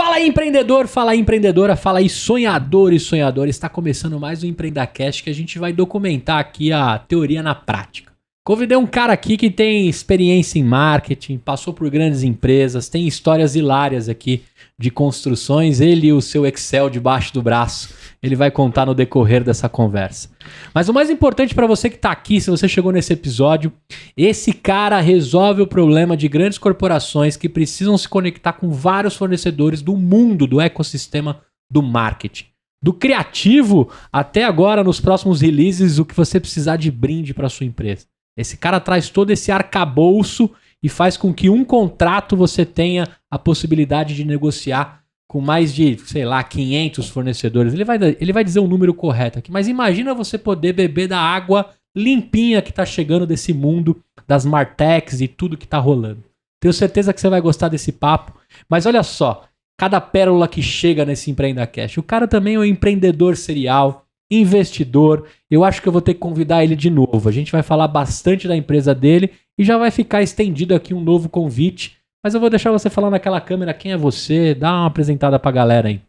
Fala aí, empreendedor, fala aí, empreendedora, fala aí, sonhador e sonhadora. Está começando mais um Empreendacast que a gente vai documentar aqui a teoria na prática. Convidei um cara aqui que tem experiência em marketing, passou por grandes empresas, tem histórias hilárias aqui de construções. Ele e o seu Excel debaixo do braço, ele vai contar no decorrer dessa conversa. Mas o mais importante para você que está aqui, se você chegou nesse episódio, esse cara resolve o problema de grandes corporações que precisam se conectar com vários fornecedores do mundo, do ecossistema do marketing. Do criativo até agora, nos próximos releases, o que você precisar de brinde para sua empresa. Esse cara traz todo esse arcabouço e faz com que um contrato você tenha a possibilidade de negociar com mais de, 500 fornecedores. Ele vai dizer o número correto aqui, mas imagina você poder beber da água limpinha que está chegando desse mundo, das Martechs e tudo que está rolando. Tenho certeza que você vai gostar desse papo, mas olha só, cada pérola que chega nesse Empreendacast. O cara também é um empreendedor serial, investidor. Eu acho que eu vou ter que convidar ele de novo. A gente vai falar bastante da empresa dele e já vai ficar estendido aqui um novo convite. Mas eu vou deixar você falar naquela câmera quem é você, dá uma apresentada pra galera aí.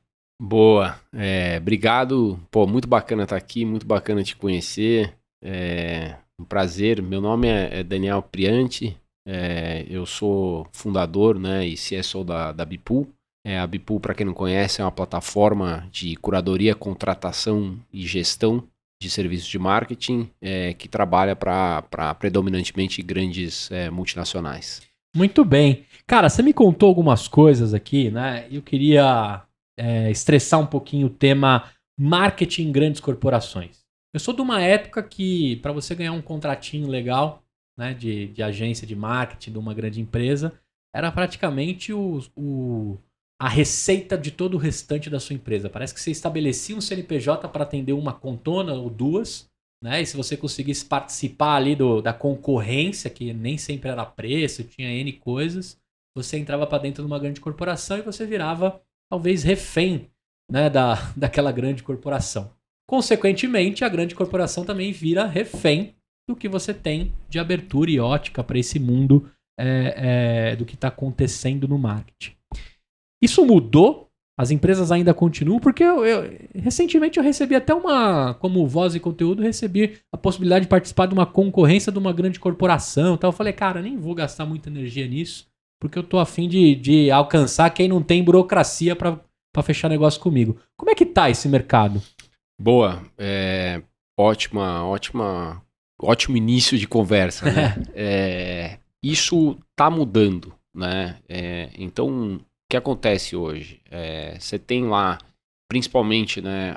Boa, obrigado. Pô, muito bacana estar aqui, muito bacana te conhecer. Um prazer. Meu nome é Daniel Priante. Eu sou fundador, né, e CSO da Bipool. A Bipool, para quem não conhece, é uma plataforma de curadoria, contratação e gestão de serviços de marketing que trabalha para predominantemente grandes multinacionais. Muito bem. Cara, você me contou algumas coisas aqui, né? Eu queria estressar um pouquinho o tema marketing em grandes corporações. Eu sou de uma época que, para você ganhar um contratinho legal, né, de agência de marketing de uma grande empresa, era praticamente a receita de todo o restante da sua empresa. Parece que você estabelecia um CNPJ para atender uma contona ou duas, né? E se você conseguisse participar ali da concorrência, que nem sempre era preço, tinha N coisas, você entrava para dentro de uma grande corporação e você virava, talvez, refém, né, daquela grande corporação. Consequentemente, a grande corporação também vira refém do que você tem de abertura e ótica para esse mundo do que está acontecendo no marketing. Isso mudou? As empresas ainda continuam? Porque recentemente eu recebi até como voz e conteúdo, recebi a possibilidade de participar de uma concorrência de uma grande corporação. Então eu falei, cara, nem vou gastar muita energia nisso, porque eu tô a fim de alcançar quem não tem burocracia para fechar negócio comigo. Como é que tá esse mercado? Boa, ótimo início de conversa, né? Isso tá mudando, né? Então, o que acontece hoje? Você tem lá, principalmente, né,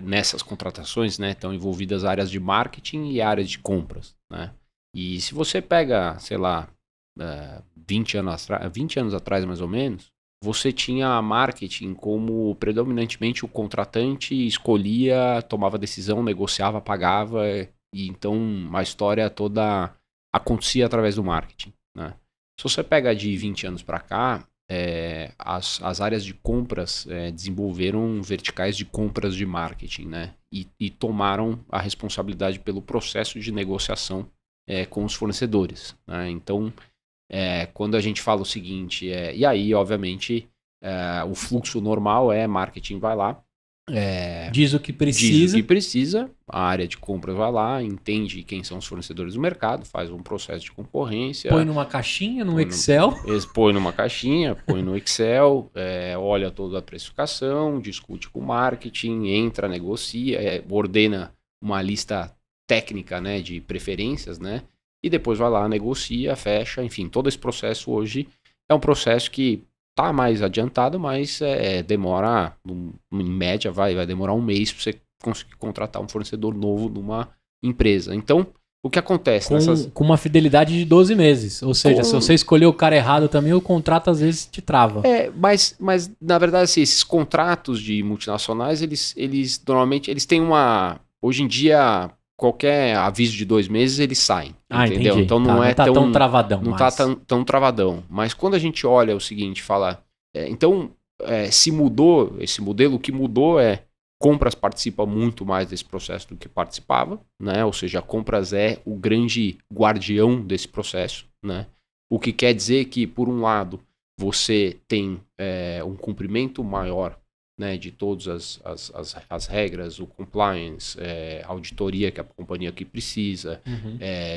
nessas contratações, né, estão envolvidas áreas de marketing e áreas de compras, né? E se você pega, 20 anos atrás mais ou menos, você tinha marketing como predominantemente o contratante escolhia, tomava decisão, negociava, pagava, e então a história toda acontecia através do marketing, né? Se você pega de 20 anos para cá, as áreas de compras desenvolveram verticais de compras de marketing, né? E tomaram a responsabilidade pelo processo de negociação com os fornecedores, né? Então, quando a gente fala o seguinte, e aí, obviamente, o fluxo normal marketing vai lá, diz o que precisa, a área de compras vai lá, entende quem são os fornecedores do mercado, faz um processo de concorrência. Põe numa caixinha, no Excel. Põe numa caixinha, põe no Excel, olha toda a precificação, discute com o marketing, entra, negocia, ordena uma lista técnica, né, de preferências, né, e depois vai lá, negocia, fecha, enfim, todo esse processo hoje é um processo que tá mais adiantado, mas demora, em média, vai demorar um mês para você conseguir contratar um fornecedor novo numa empresa. Então, o que acontece? Com uma fidelidade de 12 meses. Ou seja, se você escolher o cara errado também, o contrato às vezes te trava. Mas na verdade, assim, esses contratos de multinacionais, eles normalmente têm hoje em dia, qualquer aviso de 2 meses, eles saem. Entendeu? Entendi. Então não tá tão travadão. Não tá tão travadão. Mas quando a gente olha o seguinte, fala... se mudou esse modelo, o que mudou compras participa muito mais desse processo do que participava, né? Ou seja, a compras é o grande guardião desse processo, né? O que quer dizer que, por um lado, você tem um cumprimento maior, né, de todas as regras, o compliance, a auditoria que a companhia aqui precisa,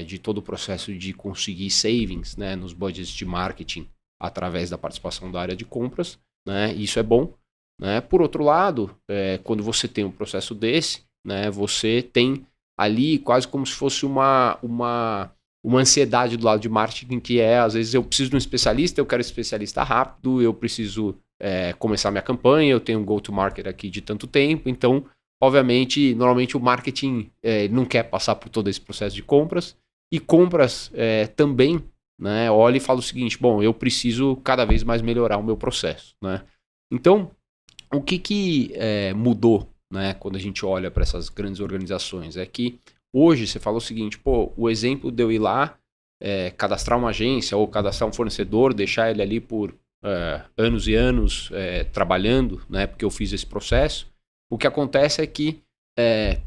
de todo o processo de conseguir savings, né, nos budgets de marketing através da participação da área de compras, né, isso é bom. Né? Por outro lado, quando você tem um processo desse, né, você tem ali quase como se fosse uma ansiedade do lado de marketing, que às vezes eu preciso de um especialista, eu quero um especialista rápido, eu preciso começar minha campanha, eu tenho um go-to-market aqui de tanto tempo, então, obviamente, normalmente o marketing não quer passar por todo esse processo de compras, e compras também, né, olha e fala o seguinte, bom, eu preciso cada vez mais melhorar o meu processo, né? Então, o que mudou, né, quando a gente olha para essas grandes organizações? É que hoje você fala o seguinte, pô, o exemplo de eu ir lá, cadastrar uma agência ou cadastrar um fornecedor, deixar ele ali por anos e anos trabalhando, né, porque eu fiz esse processo, o que acontece é que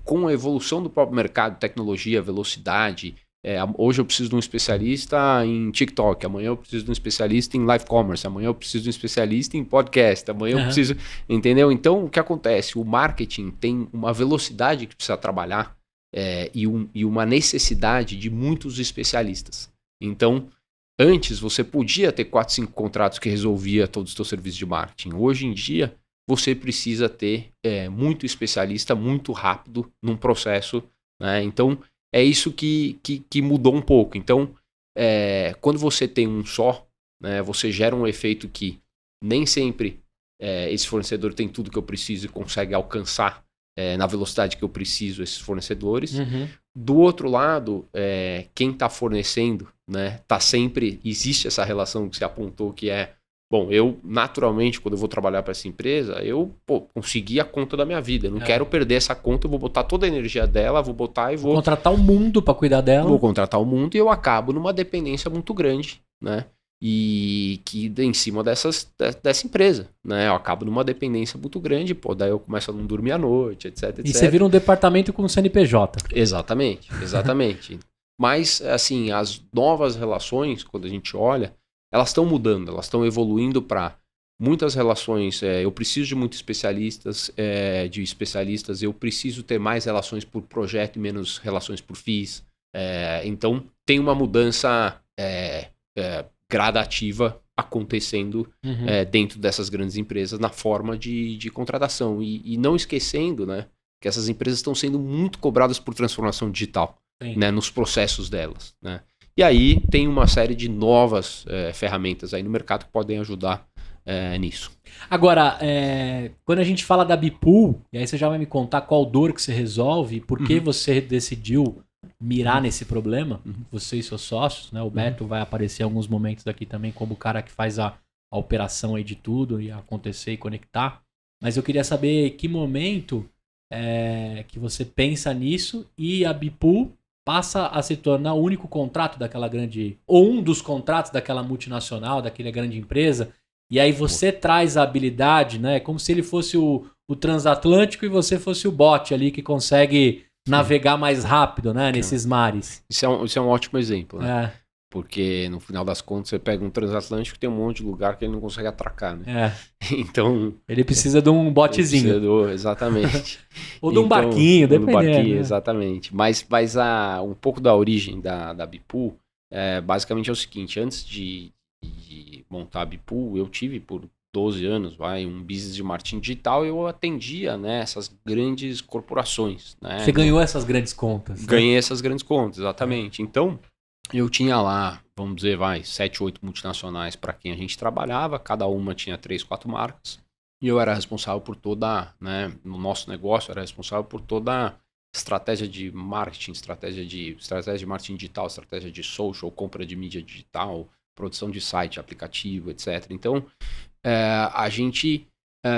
com a evolução do próprio mercado, tecnologia, velocidade, hoje eu preciso de um especialista em TikTok, amanhã eu preciso de um especialista em live commerce, amanhã eu preciso de um especialista em podcast, amanhã eu preciso... Entendeu? Então, o que acontece? O marketing tem uma velocidade que precisa trabalhar e uma necessidade de muitos especialistas. Então, antes você podia ter 4, 5 contratos que resolvia todos os seus serviços de marketing. Hoje em dia, você precisa ter muito especialista, muito rápido num processo, né? Então, é isso que mudou um pouco. Então, quando você tem um só, né, você gera um efeito que nem sempre esse fornecedor tem tudo que eu preciso e consegue alcançar na velocidade que eu preciso esses fornecedores. Do outro lado, quem está fornecendo, né, existe essa relação que você apontou que bom, eu naturalmente, quando eu vou trabalhar para essa empresa, eu consegui a conta da minha vida. Eu não quero perder essa conta, eu vou botar toda a energia dela, vou contratar o mundo para cuidar dela. Vou contratar o mundo e eu acabo numa dependência muito grande, né? E que em cima dessa empresa, né? Eu acabo numa dependência muito grande, daí eu começo a não dormir à noite, etc. E você vira um departamento com CNPJ. Exatamente. Mas, assim, as novas relações, quando a gente olha, elas estão mudando, elas estão evoluindo para muitas relações. Eu preciso de muitos especialistas, eu preciso ter mais relações por projeto e menos relações por FIIs. Então, tem uma mudança gradativa acontecendo dentro dessas grandes empresas na forma de contratação. E não esquecendo, né, que essas empresas estão sendo muito cobradas por transformação digital, né, nos processos delas, né? E aí tem uma série de novas ferramentas aí no mercado que podem ajudar nisso. Agora, quando a gente fala da Bipool, e aí você já vai me contar qual dor que você resolve e por que você decidiu mirar nesse problema, você e seus sócios, né? O Beto vai aparecer em alguns momentos aqui também como o cara que faz a operação aí de tudo e acontecer e conectar. Mas eu queria saber que momento que você pensa nisso e a Bipool passa a se tornar o único contrato daquela grande... ou um dos contratos daquela multinacional, daquela grande empresa, e aí você traz a habilidade, né? Como se ele fosse o transatlântico e você fosse o bote ali que consegue navegar mais rápido, né? Nesses mares. Isso é um ótimo exemplo, né? Porque no final das contas você pega um transatlântico tem um monte de lugar que ele não consegue atracar, né? Então... ele precisa de um botezinho. Exatamente. Ou de um barquinho, dependendo. Né? Exatamente. Mas um pouco da origem da Bipool, basicamente é o seguinte, antes de montar a Bipool, eu tive por 12 anos, um business de marketing digital, eu atendia, né, essas grandes corporações. Né? Você ganhou essas grandes contas. Ganhei essas grandes contas, exatamente. Então, eu tinha lá, vamos dizer, 7, 8 multinacionais para quem a gente trabalhava, cada uma tinha 3, 4 marcas, e eu era responsável por toda, né, no nosso negócio, eu era responsável por toda a estratégia de marketing, estratégia de marketing digital, estratégia de social, compra de mídia digital, produção de site, aplicativo, etc. Então, a gente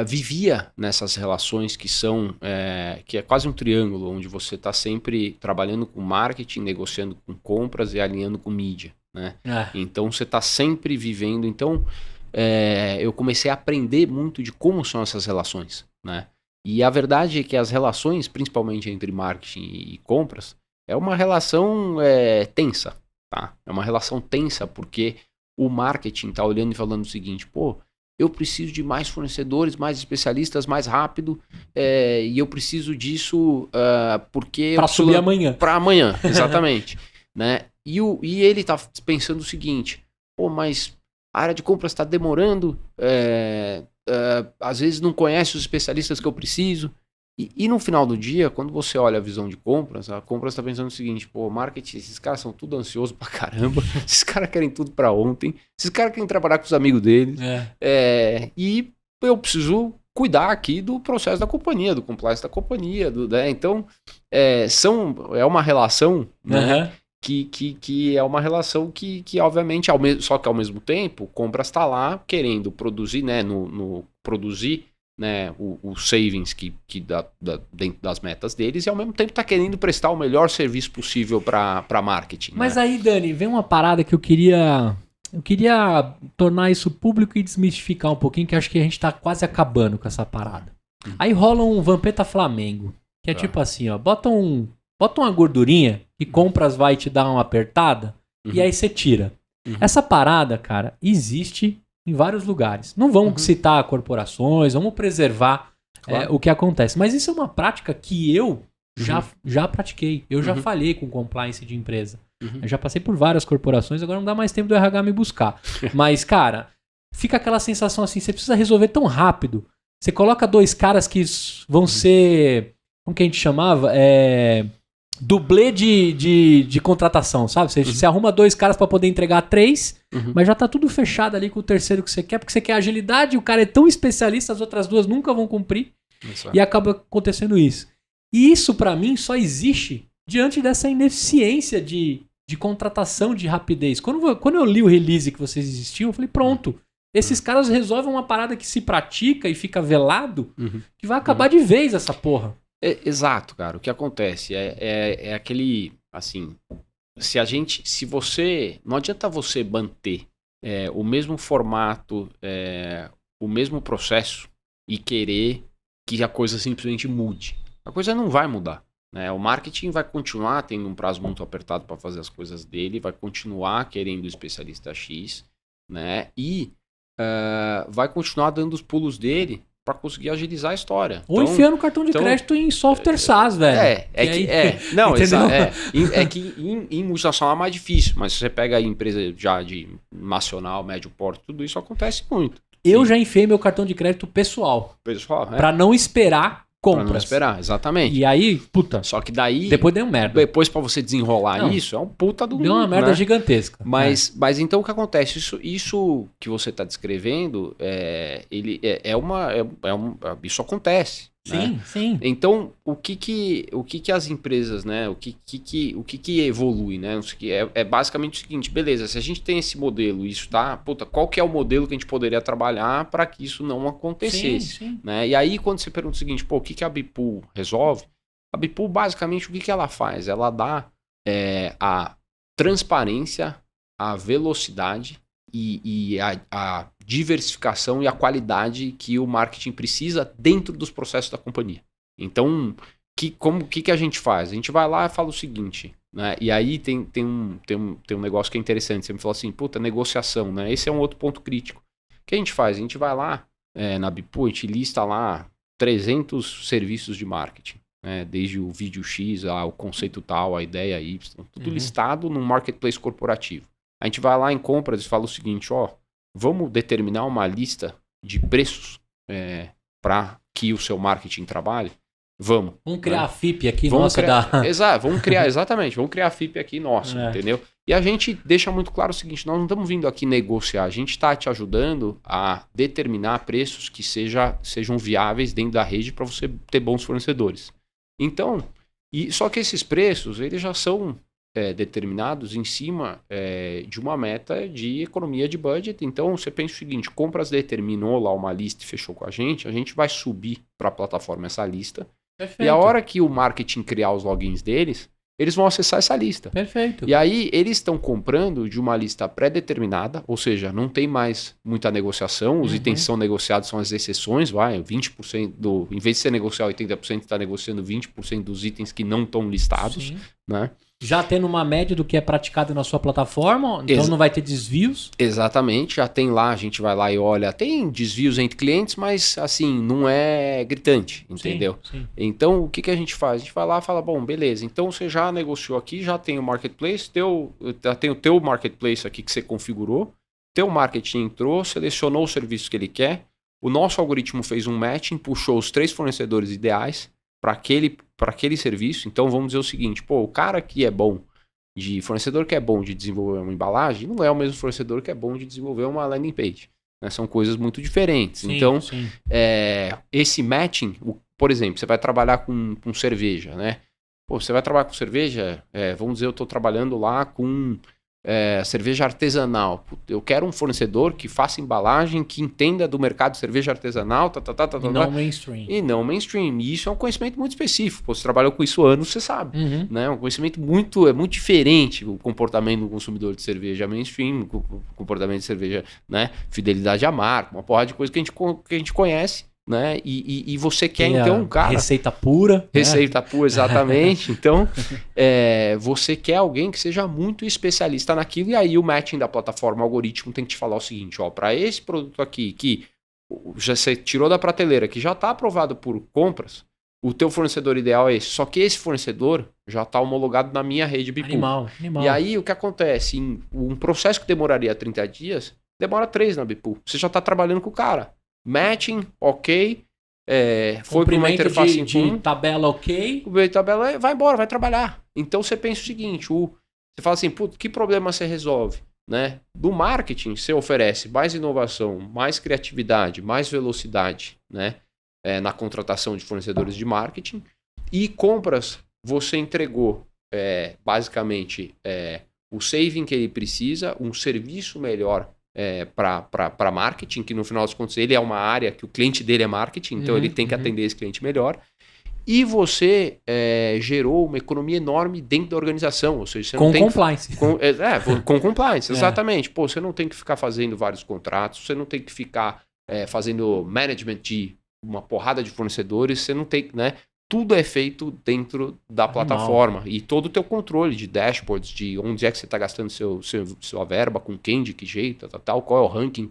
vivia nessas relações que é quase um triângulo, onde você está sempre trabalhando com marketing, negociando com compras e alinhando com mídia, né? Então, você está sempre vivendo. Então, eu comecei a aprender muito de como são essas relações, né? E a verdade é que as relações, principalmente entre marketing e compras, é uma relação tensa, tá? É uma relação tensa porque o marketing está olhando e falando o seguinte, pô, eu preciso de mais fornecedores, mais especialistas, mais rápido, e eu preciso disso porque... Para subir amanhã. Para amanhã, exatamente. Né? E ele está pensando o seguinte, pô, mas a área de compras está demorando, às vezes não conhece os especialistas que eu preciso. E no final do dia, quando você olha a visão de compras, a compras está pensando o seguinte, pô, marketing, esses caras são tudo ansiosos pra caramba, esses caras querem tudo pra ontem, esses caras querem trabalhar com os amigos deles, e eu preciso cuidar aqui do processo da companhia, do compliance da companhia, então é uma relação, né, que é uma relação que obviamente, só que ao mesmo tempo, compras está lá querendo produzir, né, no produzir, né, o savings que dá dentro das metas deles, e ao mesmo tempo está querendo prestar o melhor serviço possível para marketing. Mas aí, Dani, vem uma parada que eu queria tornar isso público e desmistificar um pouquinho, que acho que a gente está quase acabando com essa parada. Aí rola um Vampeta Flamengo, que é tipo assim, ó, bota uma gordurinha que compras vai te dar uma apertada, e aí você tira. Essa parada, cara, existe em vários lugares. Não vamos citar corporações, vamos preservar o que acontece. Mas isso é uma prática que eu já pratiquei. Eu já falhei com compliance de empresa. Eu já passei por várias corporações, agora não dá mais tempo do RH me buscar. Mas, cara, fica aquela sensação assim, você precisa resolver tão rápido. Você coloca 2 caras que vão ser, como que a gente chamava? Dublê de contratação, sabe? Você arruma 2 caras para poder entregar 3, mas já tá tudo fechado ali com o terceiro que você quer, porque você quer agilidade, o cara é tão especialista, as outras 2 nunca vão cumprir, e acaba acontecendo isso. E isso, para mim, só existe diante dessa ineficiência de contratação de rapidez. Quando eu li o release que vocês existiam, eu falei, pronto, esses caras resolvem uma parada que se pratica e fica velado, que vai acabar de vez essa porra. Exato, cara. O que acontece é aquele, assim, não adianta você manter o mesmo formato, o mesmo processo e querer que a coisa simplesmente mude. A coisa não vai mudar, né? O marketing vai continuar tendo um prazo muito apertado para fazer as coisas dele, vai continuar querendo o especialista X, né? E vai continuar dando os pulos dele para conseguir agilizar a história. Ou então, enfiando cartão de crédito em software SaaS, velho. Que em multinacional é mais difícil, mas se você pega aí empresa já de nacional, médio porte, tudo isso acontece muito. Eu já enfiei meu cartão de crédito pessoal. Para não esperar compras. Pra não esperar, exatamente. E aí, puta. Só que daí... Depois deu merda. Depois pra você desenrolar isso, é um puta do... Deu uma merda gigantesca. Mas então o que acontece? Isso que você tá descrevendo, isso acontece. Sim, né? Sim. Então, o que as empresas, né? O que evolui, né? É basicamente o seguinte, beleza, se a gente tem esse modelo, isso tá, puta, qual que é o modelo que a gente poderia trabalhar para que isso não acontecesse? Sim. Né? E aí, quando você pergunta o seguinte, pô, o que a Bipool resolve? A Bipool, basicamente, o que ela faz? Ela dá a transparência, a velocidade e a diversificação e a qualidade que o marketing precisa dentro dos processos da companhia. Então, o que a gente faz? A gente vai lá e fala o seguinte, né? E aí tem um negócio que é interessante. Você me falou assim, puta, negociação, né? Esse é um outro ponto crítico. O que a gente faz? A gente vai lá na Bipool, a gente lista lá 300 serviços de marketing, né? Desde o vídeo X, o conceito tal, a ideia Y, tudo listado num marketplace corporativo. A gente vai lá em compras e fala o seguinte, vamos determinar uma lista de preços para que o seu marketing trabalhe? Vamos criar a FIP aqui, Exato, vamos criar a FIP aqui nossa, entendeu? E a gente deixa muito claro o seguinte, nós não estamos vindo aqui negociar, a gente está te ajudando a determinar preços que sejam viáveis dentro da rede para você ter bons fornecedores. Então, só que esses preços, eles já são determinados em cima de uma meta de economia de budget. Então você pensa o seguinte, compras determinou lá uma lista e fechou com a gente vai subir para a plataforma essa lista. Perfeito. E a hora que o marketing criar os logins deles, eles vão acessar essa lista. Perfeito. E aí eles estão comprando de uma lista pré-determinada, ou seja, não tem mais muita negociação, os itens que são negociados são as exceções, 20% em vez de ser negociar 80%, está negociando 20% dos itens que não estão listados, né? Já tendo uma média do que é praticado na sua plataforma, então não vai ter desvios? Exatamente, já tem lá, a gente vai lá e olha, tem desvios entre clientes, mas assim, não é gritante, entendeu? Sim. Então, o que a gente faz? A gente vai lá e fala, bom, beleza, então você já negociou aqui, já tem o marketplace, já tem o teu marketplace aqui que você configurou, teu marketing entrou, selecionou o serviço que ele quer, o nosso algoritmo fez um matching, puxou os 3 fornecedores ideais para aquele serviço. Então vamos dizer o seguinte, o cara que é bom fornecedor que é bom de desenvolver uma embalagem, não é o mesmo fornecedor que é bom de desenvolver uma landing page, né? São coisas muito diferentes. Sim, então, sim. Esse matching, por exemplo, você vai trabalhar com cerveja, né? Você vai trabalhar com cerveja, vamos dizer, eu estou trabalhando lá com cerveja artesanal. Eu quero um fornecedor que faça embalagem, que entenda do mercado de cerveja artesanal, e não mainstream. E não mainstream. E isso é um conhecimento muito específico. Você trabalhou com isso há anos, você sabe. Né? Um conhecimento muito diferente o comportamento do consumidor de cerveja mainstream, o comportamento de cerveja, né? Fidelidade à marca, uma porrada de coisa que a gente conhece. Né? E você quer, então, cara... Receita pura. Receita pura, exatamente. Então, você quer alguém que seja muito especialista naquilo, e aí o matching da plataforma, o algoritmo tem que te falar o seguinte, para esse produto aqui, que já você tirou da prateleira, que já está aprovado por compras, o teu fornecedor ideal é esse. Só que esse fornecedor já está homologado na minha rede Bipool. Animal. E aí, o que acontece? Um processo que demoraria 30 dias, demora 3 na Bipool. Você já está trabalhando com o cara. Matching, ok. Foi para uma interface de tabela, ok. O tabela vai embora, vai trabalhar. Então você pensa o seguinte: você fala assim, que problema você resolve? Né? Do marketing, você oferece mais inovação, mais criatividade, mais velocidade, né? Na contratação de fornecedores de marketing. E compras, você entregou basicamente o saving que ele precisa, um serviço melhor para marketing, que no final das contas ele é uma área que o cliente dele é marketing, então ele tem que atender esse cliente melhor. E você gerou uma economia enorme dentro da organização, ou seja, você não tem compliance. Com compliance, exatamente. Você não tem que ficar fazendo vários contratos, você não tem que ficar fazendo management de uma porrada de fornecedores, você não tem, né? Tudo é feito dentro da plataforma. E todo o teu controle de dashboards, de onde é que você está gastando sua verba, com quem, de que jeito, tal, qual é o ranking,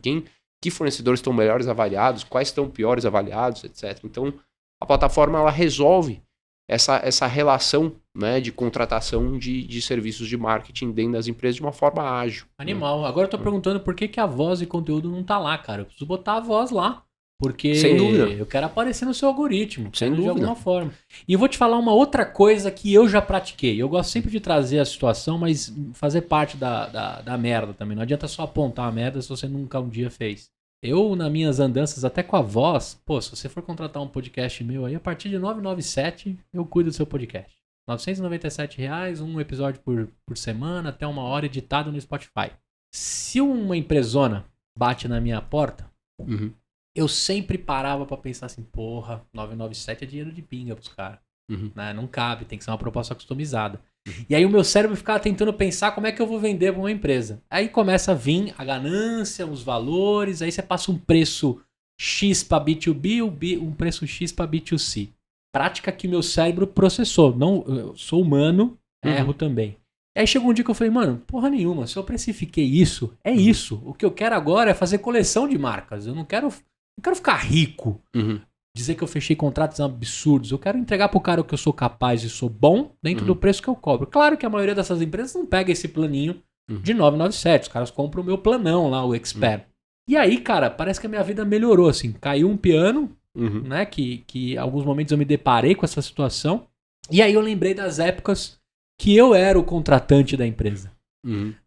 que fornecedores estão melhores avaliados, quais estão piores avaliados, etc. Então, a plataforma ela resolve essa relação, né, de contratação de serviços de marketing dentro das empresas de uma forma ágil. Animal. Agora eu tô perguntando por que a voz e conteúdo não tá lá, cara. Eu preciso botar a voz lá. Porque sem dúvida, eu quero aparecer no seu algoritmo, sem dúvida, de alguma forma. E eu vou te falar uma outra coisa que eu já pratiquei. Eu gosto sempre de trazer a situação, mas fazer parte da merda também. Não adianta só apontar a merda se você nunca um dia fez. Eu, nas minhas andanças, até com a voz, se você for contratar um podcast meu aí, a partir de R$ 997, eu cuido do seu podcast. R$ 997, um episódio por semana, até 1 hora, editado no Spotify. Se uma empresona bate na minha porta... Eu sempre parava pra pensar assim, 997 é dinheiro de pinga pros caras. Né? Não cabe, tem que ser uma proposta customizada. E aí o meu cérebro ficava tentando pensar como é que eu vou vender pra uma empresa. Aí começa a vir a ganância, os valores, aí você passa um preço X pra B2B, um preço X pra B2C. Prática que meu cérebro processou. Não, eu sou humano, erro também. Aí chegou um dia que eu falei, mano, porra nenhuma, se eu precifiquei isso, é isso. O que eu quero agora é fazer coleção de marcas. Eu não quero ficar rico. Dizer que eu fechei contratos absurdos. Eu quero entregar pro cara o que eu sou capaz e sou bom dentro do preço que eu cobro. Claro que a maioria dessas empresas não pega esse planinho de 997. Os caras compram o meu planão lá, o Expert. E aí, cara, parece que a minha vida melhorou, assim. Caiu um piano, né? Que em alguns momentos eu me deparei com essa situação. E aí eu lembrei das épocas que eu era o contratante da empresa.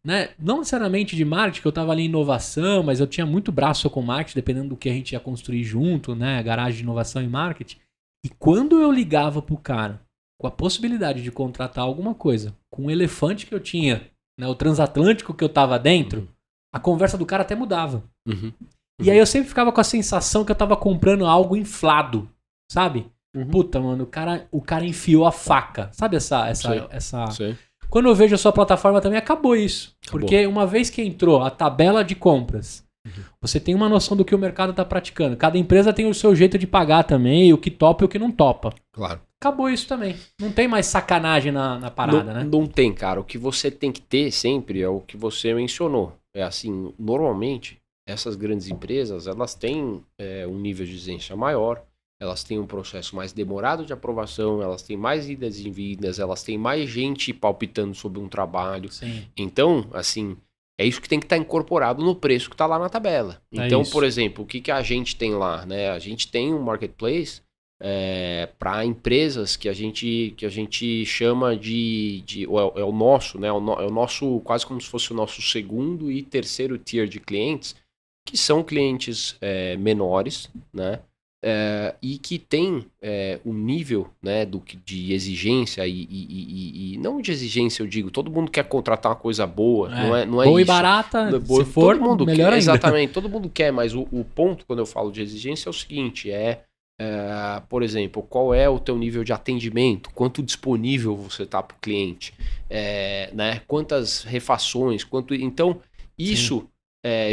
Né? Não necessariamente de marketing, que eu tava ali em inovação, mas eu tinha muito braço com marketing, dependendo do que a gente ia construir junto, né? Garagem de inovação e marketing. E quando eu ligava pro cara com a possibilidade de contratar alguma coisa, com o elefante que eu tinha, né? O transatlântico que eu tava dentro, a conversa do cara até mudava. E aí eu sempre ficava com a sensação que eu tava comprando algo inflado, sabe? Puta, mano, o cara enfiou a faca. Sabe essa... Sei. Quando eu vejo a sua plataforma também, acabou isso. Porque uma vez que entrou a tabela de compras, você tem uma noção do que o mercado está praticando. Cada empresa tem o seu jeito de pagar também, o que topa e o que não topa. Claro. acabou isso também. Não tem mais sacanagem na parada, né? Não tem, cara. O que você tem que ter sempre é o que você mencionou. É assim, normalmente, essas grandes empresas, elas têm um nível de exigência maior, elas têm um processo mais demorado de aprovação, elas têm mais idas e vindas, elas têm mais gente palpitando sobre um trabalho. Sim. Então, assim, é isso que tem que estar incorporado no preço que está lá na tabela. Então, por exemplo, o que a gente tem lá, né? A gente tem um marketplace para empresas que a gente chama é o nosso, né? É o nosso, quase como se fosse o nosso segundo e terceiro tier de clientes, que são clientes menores, né? E que tem um nível, né, de exigência e não de exigência, eu digo, todo mundo quer contratar uma coisa boa, não é boa isso. E barata, se for, todo mundo melhor quer, ainda. exatamente, todo mundo quer, mas o ponto quando eu falo de exigência é o seguinte, por exemplo, qual é o teu nível de atendimento, quanto disponível você está para o cliente, né, quantas refações, então isso... Sim.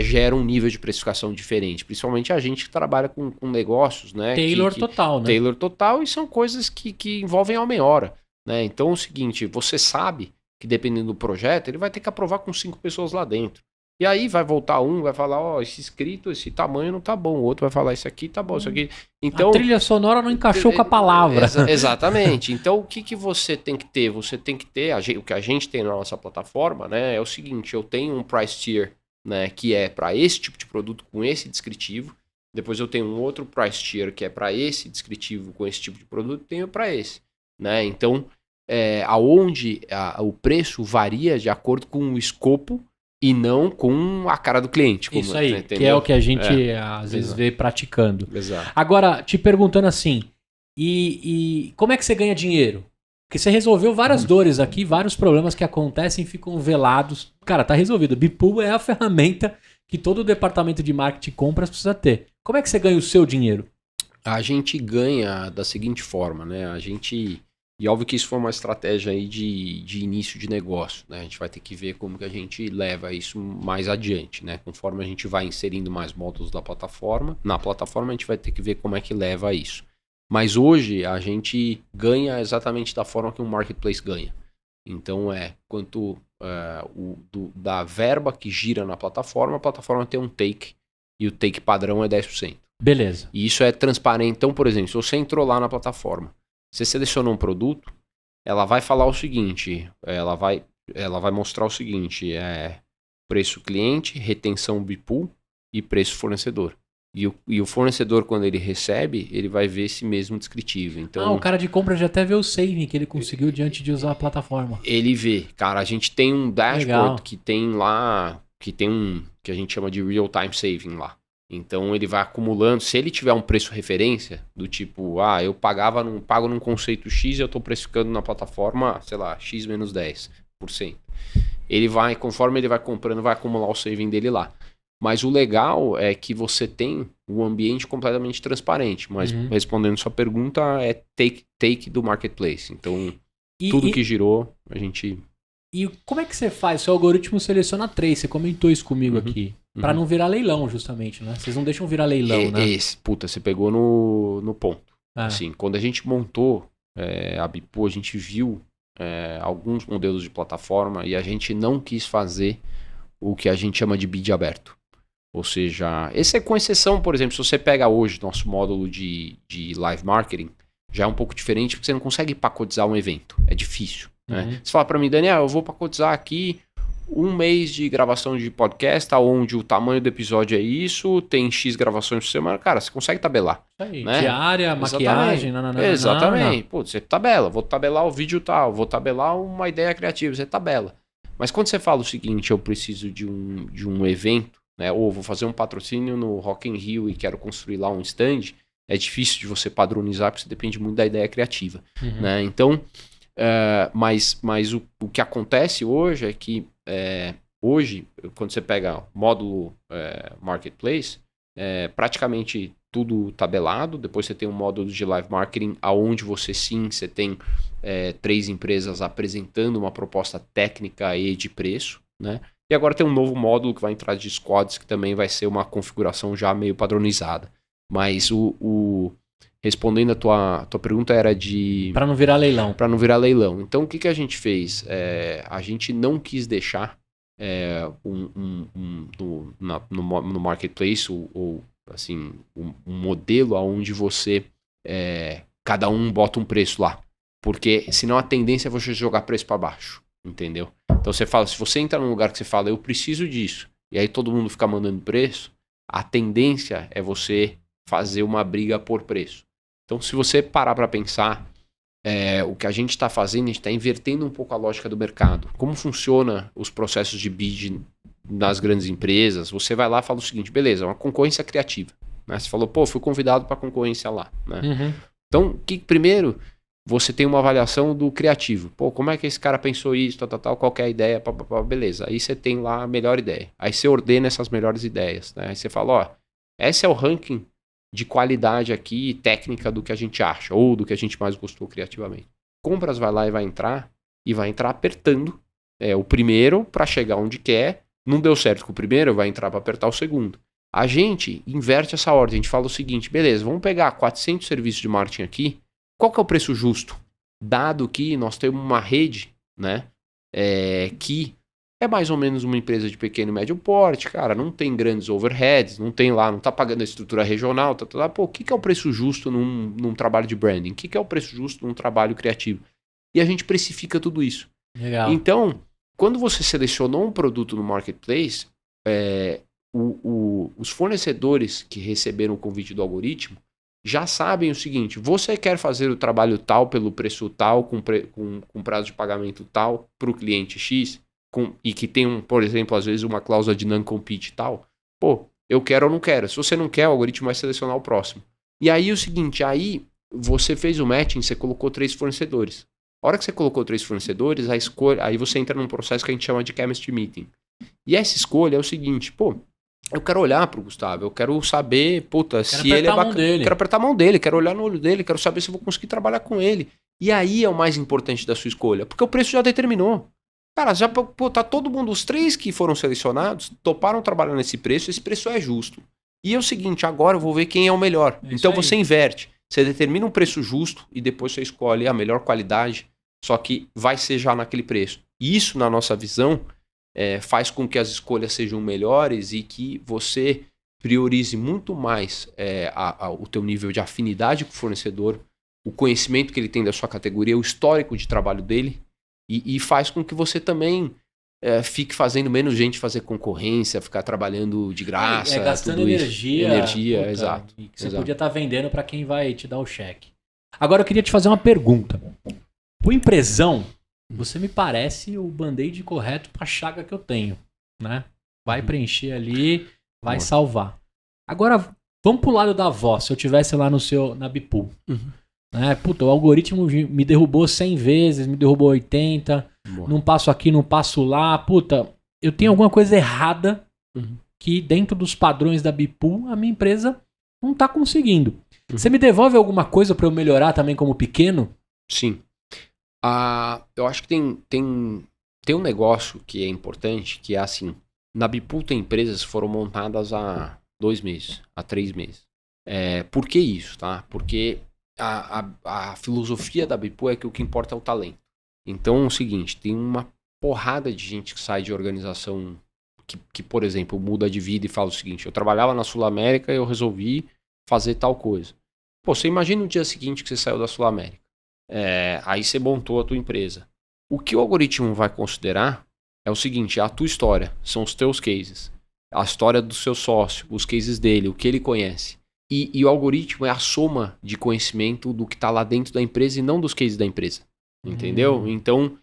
Gera um nível de precificação diferente, principalmente a gente que trabalha com negócios, né? Taylor total, né? Taylor total, e são coisas que envolvem a meia-hora, né? Então é o seguinte, você sabe que dependendo do projeto, ele vai ter que aprovar com 5 pessoas lá dentro. E aí vai voltar vai falar, esse escrito, esse tamanho não tá bom, o outro vai falar, isso aqui tá bom, isso aqui... Então, a trilha sonora não encaixou com a palavra. Exatamente. Então, o que você tem que ter? Você tem que ter, o que a gente tem na nossa plataforma, né? É o seguinte, eu tenho um price tier, né, que é para esse tipo de produto com esse descritivo. Depois eu tenho um outro price tier que é para esse descritivo com esse tipo de produto, tenho para esse, né? Então, aonde o preço varia de acordo com o escopo e não com a cara do cliente. Isso aí, entendeu? Que é o que a gente às vezes vê praticando. Exato. Agora, te perguntando assim, e como é que você ganha dinheiro? Porque você resolveu várias dores aqui, vários problemas que acontecem e ficam velados. Cara, tá resolvido. Bipool é a ferramenta que todo departamento de marketing e compras precisa ter. Como é que você ganha o seu dinheiro? A gente ganha da seguinte forma, né? E óbvio que isso foi uma estratégia aí de início de negócio, né? A gente vai ter que ver como que a gente leva isso mais adiante, né? Conforme a gente vai inserindo mais módulos da plataforma, na plataforma a gente vai ter que ver como é que leva isso. Mas hoje a gente ganha exatamente da forma que um marketplace ganha. Então quanto da verba que gira na plataforma, a plataforma tem um take e o take padrão é 10%. Beleza. E isso é transparente. Então, por exemplo, se você entrou lá na plataforma, você selecionou um produto, ela vai falar o seguinte, ela vai mostrar o seguinte, preço cliente, retenção Bipool e preço fornecedor. E o fornecedor, quando ele recebe, ele vai ver esse mesmo descritivo. Então, o cara de compra já até vê o saving que ele conseguiu diante de usar a plataforma. Ele vê. Cara, a gente tem um dashboard Legal. que tem lá, que a gente chama de real-time saving lá. Então ele vai acumulando, se ele tiver um preço referência, do tipo, eu pago num conceito X e eu estou precificando na plataforma, sei lá, X menos 10%. Ele vai, conforme ele vai comprando, vai acumular o saving dele lá. Mas o legal é que você tem um ambiente completamente transparente. Mas respondendo sua pergunta, é take do marketplace. Então, tudo que girou, a gente... E como é que você faz? Seu algoritmo seleciona 3, você comentou isso comigo aqui. Pra não virar leilão, justamente, né? Vocês não deixam virar leilão, né? Você pegou no ponto. Assim, quando a gente montou a Bipool, a gente viu alguns modelos de plataforma e a gente não quis fazer o que a gente chama de bid aberto. Ou seja, esse é com exceção, por exemplo, se você pega hoje nosso módulo de live marketing, já é um pouco diferente porque você não consegue pacotizar um evento. É difícil. Né? Você fala para mim, Daniel, eu vou pacotizar aqui um mês de gravação de podcast, onde o tamanho do episódio é isso, tem X gravações por semana. Cara, você consegue tabelar. Aí, né? Diária, maquiagem, Exatamente. Pô, você tabela. Vou tabelar o vídeo tal, vou tabelar uma ideia criativa, você tabela. Mas quando você fala o seguinte, eu preciso de um evento, né? Ou vou fazer um patrocínio no Rock in Rio e quero construir lá um stand, é difícil de você padronizar, porque você depende muito da ideia criativa. Né? Então, mas o que acontece hoje é que hoje, quando você pega o módulo Marketplace, praticamente tudo tabelado. Depois você tem um módulo de live marketing, aonde você tem 3 empresas apresentando uma proposta técnica e de preço, né? E agora tem um novo módulo que vai entrar de squads, que também vai ser uma configuração já meio padronizada. Mas respondendo a tua pergunta era de... Para não virar leilão. Para não virar leilão. Então, o que a gente fez? A gente não quis deixar no marketplace ou assim, um modelo onde você... cada um bota um preço lá. Porque senão a tendência é você jogar preço para baixo. Entendeu? Então, você fala, se você entra num lugar que você fala, eu preciso disso, e aí todo mundo fica mandando preço, a tendência é você fazer uma briga por preço. Então, se você parar para pensar, o que a gente está fazendo, a gente está invertendo um pouco a lógica do mercado. Como funciona os processos de bid nas grandes empresas? Você vai lá e fala o seguinte, beleza, uma concorrência criativa. Né? Você falou, pô, fui convidado para concorrência lá. Né? Uhum. Então, primeiro, você tem uma avaliação do criativo. Pô, como é que esse cara pensou isso, tal, qual que é a ideia, beleza. Aí você tem lá a melhor ideia. Aí você ordena essas melhores ideias. Né? Aí você fala, ó, esse é o ranking de qualidade aqui, técnica do que a gente acha, ou do que a gente mais gostou criativamente. Compras vai lá e vai entrar apertando o primeiro para chegar onde quer. Não deu certo com o primeiro, vai entrar para apertar o segundo. A gente inverte essa ordem, a gente fala o seguinte, beleza, vamos pegar 400 serviços de marketing aqui, qual que é o preço justo? Dado que nós temos uma rede, né, que é mais ou menos uma empresa de pequeno e médio porte, cara, não tem grandes overheads, não tem lá, não tá pagando a estrutura regional, pô, o que é o preço justo num trabalho de branding? O que é o preço justo num trabalho criativo? E a gente precifica tudo isso. Legal. Então, quando você selecionou um produto no marketplace, os fornecedores que receberam o convite do algoritmo já sabem o seguinte, você quer fazer o trabalho tal pelo preço tal, com prazo de pagamento tal para o cliente X, e que tem, por exemplo, às vezes uma cláusula de non-compete e tal, pô, eu quero ou não quero. Se você não quer, o algoritmo vai selecionar o próximo. E aí o seguinte, aí você fez o matching, você colocou 3 fornecedores. A hora que você colocou 3 fornecedores, a escolha, aí você entra num processo que a gente chama de chemistry meeting. E essa escolha é o seguinte, pô, eu quero olhar pro Gustavo, eu quero saber, puta, se ele é bacana. Quero apertar a mão dele, quero olhar no olho dele, quero saber se eu vou conseguir trabalhar com ele. E aí é o mais importante da sua escolha, porque o preço já determinou. Cara, já tá todo mundo, os 3 que foram selecionados, toparam trabalhar nesse preço, esse preço é justo. E é o seguinte, agora eu vou ver quem é o melhor. Então você inverte, você determina um preço justo e depois você escolhe a melhor qualidade, só que vai ser já naquele preço. E isso, na nossa visão, faz com que as escolhas sejam melhores e que você priorize muito mais o teu nível de afinidade com o fornecedor, o conhecimento que ele tem da sua categoria, o histórico de trabalho dele, e faz com que você também fique fazendo menos gente fazer concorrência, ficar trabalhando de graça. Gastando tudo energia. Isso. Energia, exato. E que você podia estar vendendo para quem vai te dar o cheque. Agora eu queria te fazer uma pergunta. O empresão, você me parece o band-aid correto para a chaga que eu tenho, né? Vai preencher ali, vai salvar. Agora, vamos pro lado da voz. Se eu tivesse lá na Bipool. Puta, o algoritmo me derrubou 100 vezes, me derrubou 80. Não passo aqui, não passo lá. Puta, eu tenho alguma coisa errada que dentro dos padrões da Bipool a minha empresa não tá conseguindo. Você me devolve alguma coisa para eu melhorar também como pequeno? Sim. Eu acho que tem um negócio que é importante, que é assim, na Bipool tem empresas que foram montadas há 2 meses, há 3 meses. Por que isso, tá? Porque a filosofia da Bipool é que o que importa é o talento. Então é o seguinte, tem uma porrada de gente que sai de organização que, por exemplo, muda de vida e fala o seguinte, eu trabalhava na Sul América e eu resolvi fazer tal coisa. Pô, você imagina o dia seguinte que você saiu da Sul América. Aí você montou a tua empresa. O que o algoritmo vai considerar é o seguinte, a tua história, são os teus cases, a história do seu sócio, os cases dele, o que ele conhece. E o algoritmo é a soma de conhecimento do que está lá dentro da empresa e não dos cases da empresa. Entendeu? Então,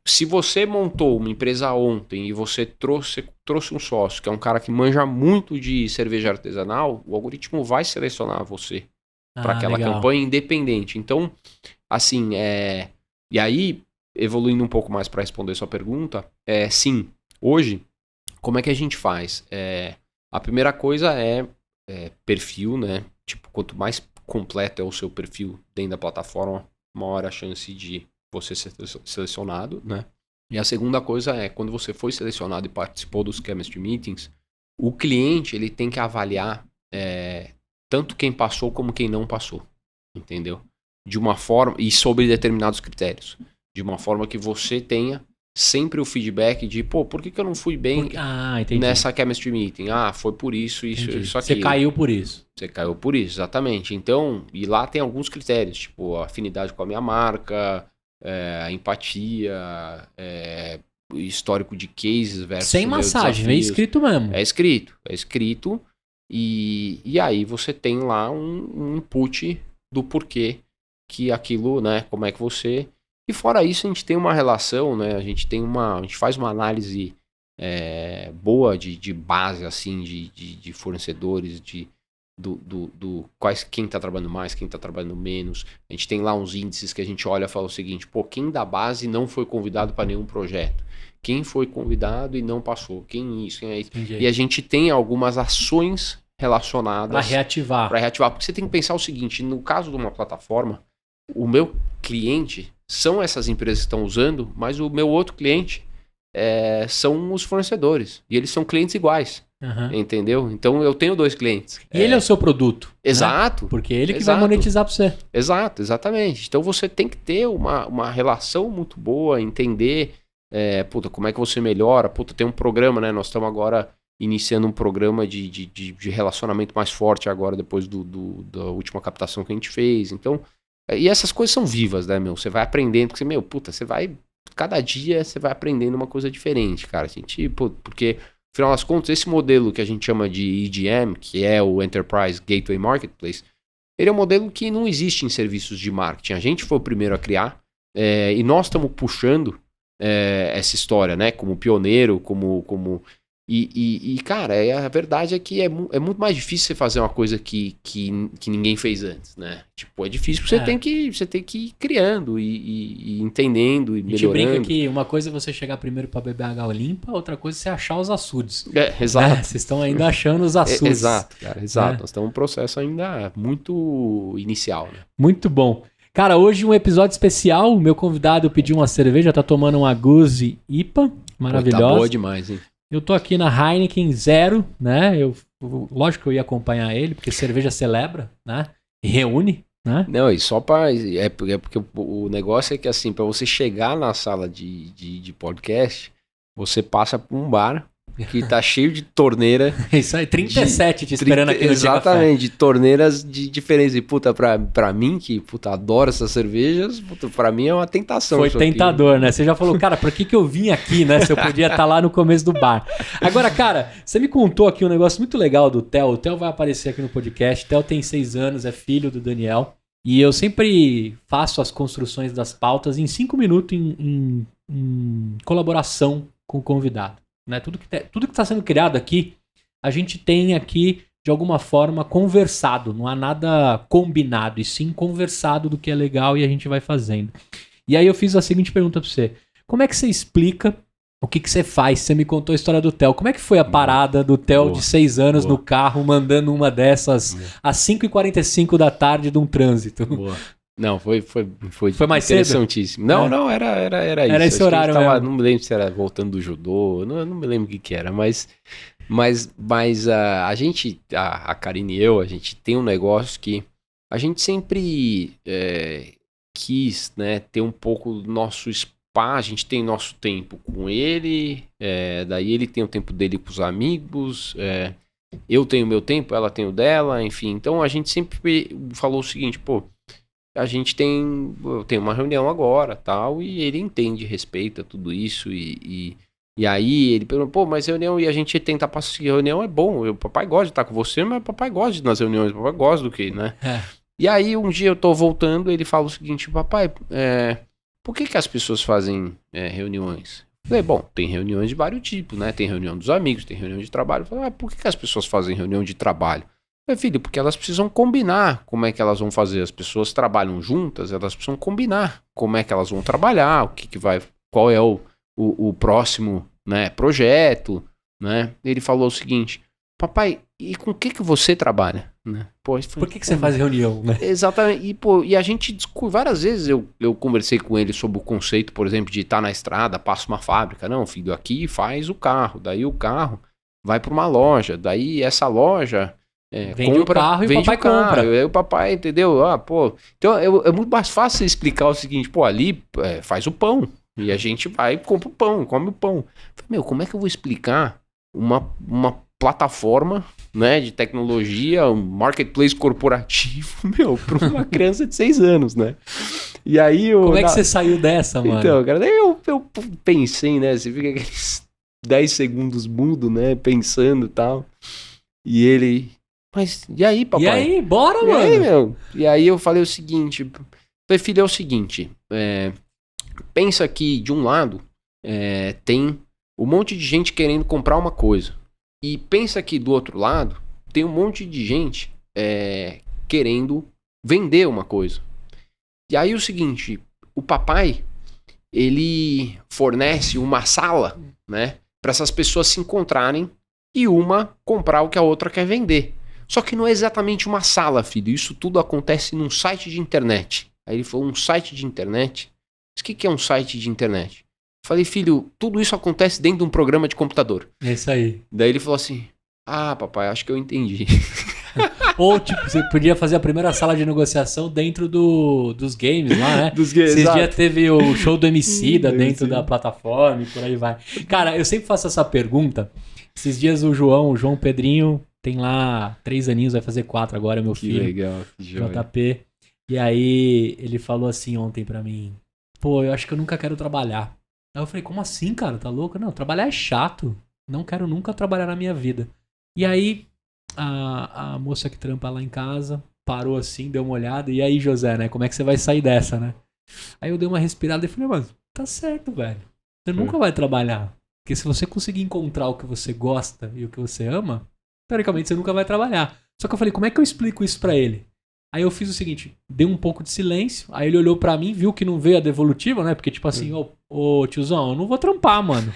se você montou uma empresa ontem e você trouxe um sócio, que é um cara que manja muito de cerveja artesanal, o algoritmo vai selecionar você para aquela campanha independente. Então, assim, e aí, evoluindo um pouco mais para responder sua pergunta, sim, hoje, como é que a gente faz? A primeira coisa é perfil, né? Tipo, quanto mais completo é o seu perfil dentro da plataforma, maior a chance de você ser selecionado, né? E a segunda coisa é, quando você foi selecionado e participou dos chemistry meetings, o cliente ele tem que avaliar tanto quem passou como quem não passou. entendeu? De uma forma, e sobre determinados critérios, de uma forma que você tenha sempre o feedback de, pô, por que eu não fui bem nessa chemistry meeting? Foi por isso, isso aqui. Você caiu por isso. Você caiu por isso, exatamente. Então, e lá tem alguns critérios, tipo, a afinidade com a minha marca, a empatia, histórico de cases versus sem massagem, é escrito mesmo. É escrito. E aí você tem lá um input do porquê que aquilo, né, como é que você... E fora isso, a gente tem uma relação, né, a gente faz uma análise boa de base, assim, de fornecedores, quem está trabalhando mais, quem está trabalhando menos. A gente tem lá uns índices que a gente olha e fala o seguinte, pô, quem da base não foi convidado para nenhum projeto? Quem foi convidado e não passou? Quem isso? E a gente tem algumas ações relacionadas... Para reativar. Porque você tem que pensar o seguinte, no caso de uma plataforma, o meu cliente são essas empresas que estão usando, mas o meu outro cliente são os fornecedores. E eles são clientes iguais. Entendeu? Então eu tenho 2 clientes. E ele é o seu produto. Exato. Né? Porque ele que vai monetizar para você. Exato, exatamente. Então você tem que ter uma relação muito boa, entender como é que você melhora. Tem um programa, né? Nós estamos agora iniciando um programa de relacionamento mais forte agora, depois da última captação que a gente fez. Então, e essas coisas são vivas, né, meu? Você vai aprendendo, porque você vai... Cada dia você vai aprendendo uma coisa diferente, cara. Porque, afinal das contas, esse modelo que a gente chama de EGM, que é o Enterprise Gateway Marketplace, ele é um modelo que não existe em serviços de marketing. A gente foi o primeiro a criar, e nós estamos puxando essa história, né? Como pioneiro, cara, a verdade é que é muito mais difícil você fazer uma coisa que ninguém fez antes, né? Tipo, é difícil porque você tem que ir criando e entendendo e melhorando. A gente brinca que uma coisa é você chegar primeiro para beber água limpa, outra coisa é você achar os açudes. Exato. Vocês estão ainda achando os açudes. Exato, cara, exato. Nós estamos em um processo ainda muito inicial, né? Muito bom. Cara, hoje um episódio especial, o meu convidado pediu uma cerveja, tá tomando uma Goose IPA, maravilhosa. Tá boa demais, hein? Eu tô aqui na Heineken 0, né? Lógico que eu ia acompanhar ele, porque cerveja celebra, né? E reúne, né? Não, e só pra... porque o negócio é que, assim, pra você chegar na sala de podcast, você passa por um bar que tá cheio de torneira. Isso aí, 37 te esperando aqui no Exatamente, de torneiras diferentes. E, pra mim, que, adoro essas cervejas, pra mim é uma tentação. Foi tentador, né? Você já falou, cara, por que eu vim aqui, né? Se eu podia estar lá no começo do bar. Agora, cara, você me contou aqui um negócio muito legal do Theo. O Theo vai aparecer aqui no podcast. O Theo tem 6 anos, é filho do Daniel. E eu sempre faço as construções das pautas em 5 minutos em colaboração com o convidado. Né? Tudo que está sendo criado aqui, a gente tem aqui, de alguma forma, conversado. Não há nada combinado, e sim conversado do que é legal e a gente vai fazendo. E aí eu fiz a seguinte pergunta para você. Como é que você explica o que você faz? Você me contou a história do Theo. Como é que foi a parada do Theo de 6 anos no carro, mandando uma dessas às 5h45 da tarde de um trânsito? Boa. Não, foi mais interessantíssimo. Cedo? Não, era isso. Era esse horário mesmo. Não me lembro se era voltando do judô, não me lembro o que era, mas a gente, a Karine e eu, a gente tem um negócio que a gente sempre quis, né, ter um pouco do nosso espaço, a gente tem nosso tempo com ele, daí ele tem o tempo dele com os amigos, eu tenho o meu tempo, ela tem o dela, enfim. Então a gente sempre falou o seguinte, a gente tem uma reunião agora, tal, e ele entende, respeita tudo isso, e aí ele perguntou, mas reunião, e a gente tenta passar a reunião, é bom, o papai gosta de estar com você, mas o papai gosta de ir nas reuniões, o papai gosta do que, né? E aí um dia eu tô voltando, ele fala o seguinte, papai, por que as pessoas fazem reuniões? Eu falei, bom, tem reuniões de vários tipos, né? Tem reunião dos amigos, tem reunião de trabalho. Eu falei, por que as pessoas fazem reunião de trabalho? Eu falei, filho, porque elas precisam combinar como é que elas vão fazer. As pessoas trabalham juntas, elas precisam combinar como é que elas vão trabalhar, qual é o próximo, né, projeto, né? Ele falou o seguinte, papai, e com o que você trabalha? Né? Por que você faz reunião, né? Exatamente. E a gente discute, várias vezes eu conversei com ele sobre o conceito, por exemplo, de estar na estrada, passa uma fábrica. Não, filho, aqui faz o carro, daí o carro vai para uma loja, daí essa loja Vende o carro e o papai compra. Aí o papai, entendeu? Então é muito mais fácil explicar o seguinte, ali faz o pão. E a gente vai e compra o pão, come o pão. Como é que eu vou explicar uma plataforma, né, de tecnologia, um marketplace corporativo, para uma criança de 6 anos, né? E aí Como é que você saiu dessa, mano? Então, cara, daí eu pensei, né? Você fica aqueles 10 segundos mudo, né? Pensando e tal. E ele... Mas, e aí, papai? E aí, bora, mano? Aí, E aí eu falei o seguinte... Falei, filho, é o seguinte... pensa que, de um lado, tem um monte de gente querendo comprar uma coisa. E pensa que, do outro lado, tem um monte de gente querendo vender uma coisa. E aí o seguinte, o papai, ele fornece uma sala, né, para essas pessoas se encontrarem e uma comprar o que a outra quer vender. Só que não é exatamente uma sala, filho, isso tudo acontece num site de internet. Aí ele falou, um site de internet? Mas o que é um site de internet? Falei, filho, tudo isso acontece dentro de um programa de computador. É isso aí. Daí ele falou assim, papai, acho que eu entendi. Ou, tipo, você podia fazer a primeira sala de negociação dentro dos games lá, né? Dos games, Esses dias teve o show do Emicida dentro da plataforma e por aí vai. Cara, eu sempre faço essa pergunta. Esses dias o João Pedrinho, tem lá 3 aninhos, vai fazer 4 agora, meu filho. Que legal, que joia. JP. E aí ele falou assim ontem pra mim, eu acho que eu nunca quero trabalhar. Aí eu falei, como assim, cara? Tá louco? Não, trabalhar é chato. Não quero nunca trabalhar na minha vida. E aí a moça que trampa lá em casa parou assim, deu uma olhada. E aí, José, né? Como é que você vai sair dessa, né? Aí eu dei uma respirada e falei, mano, tá certo, velho. Você nunca vai trabalhar. Porque se você conseguir encontrar o que você gosta e o que você ama, teoricamente você nunca vai trabalhar. Só que eu falei, como é que eu explico isso pra ele? Aí eu fiz o seguinte, dei um pouco de silêncio, aí ele olhou pra mim, viu que não veio a devolutiva, né? Porque tipo assim, ô tiozão, eu não vou trampar, mano.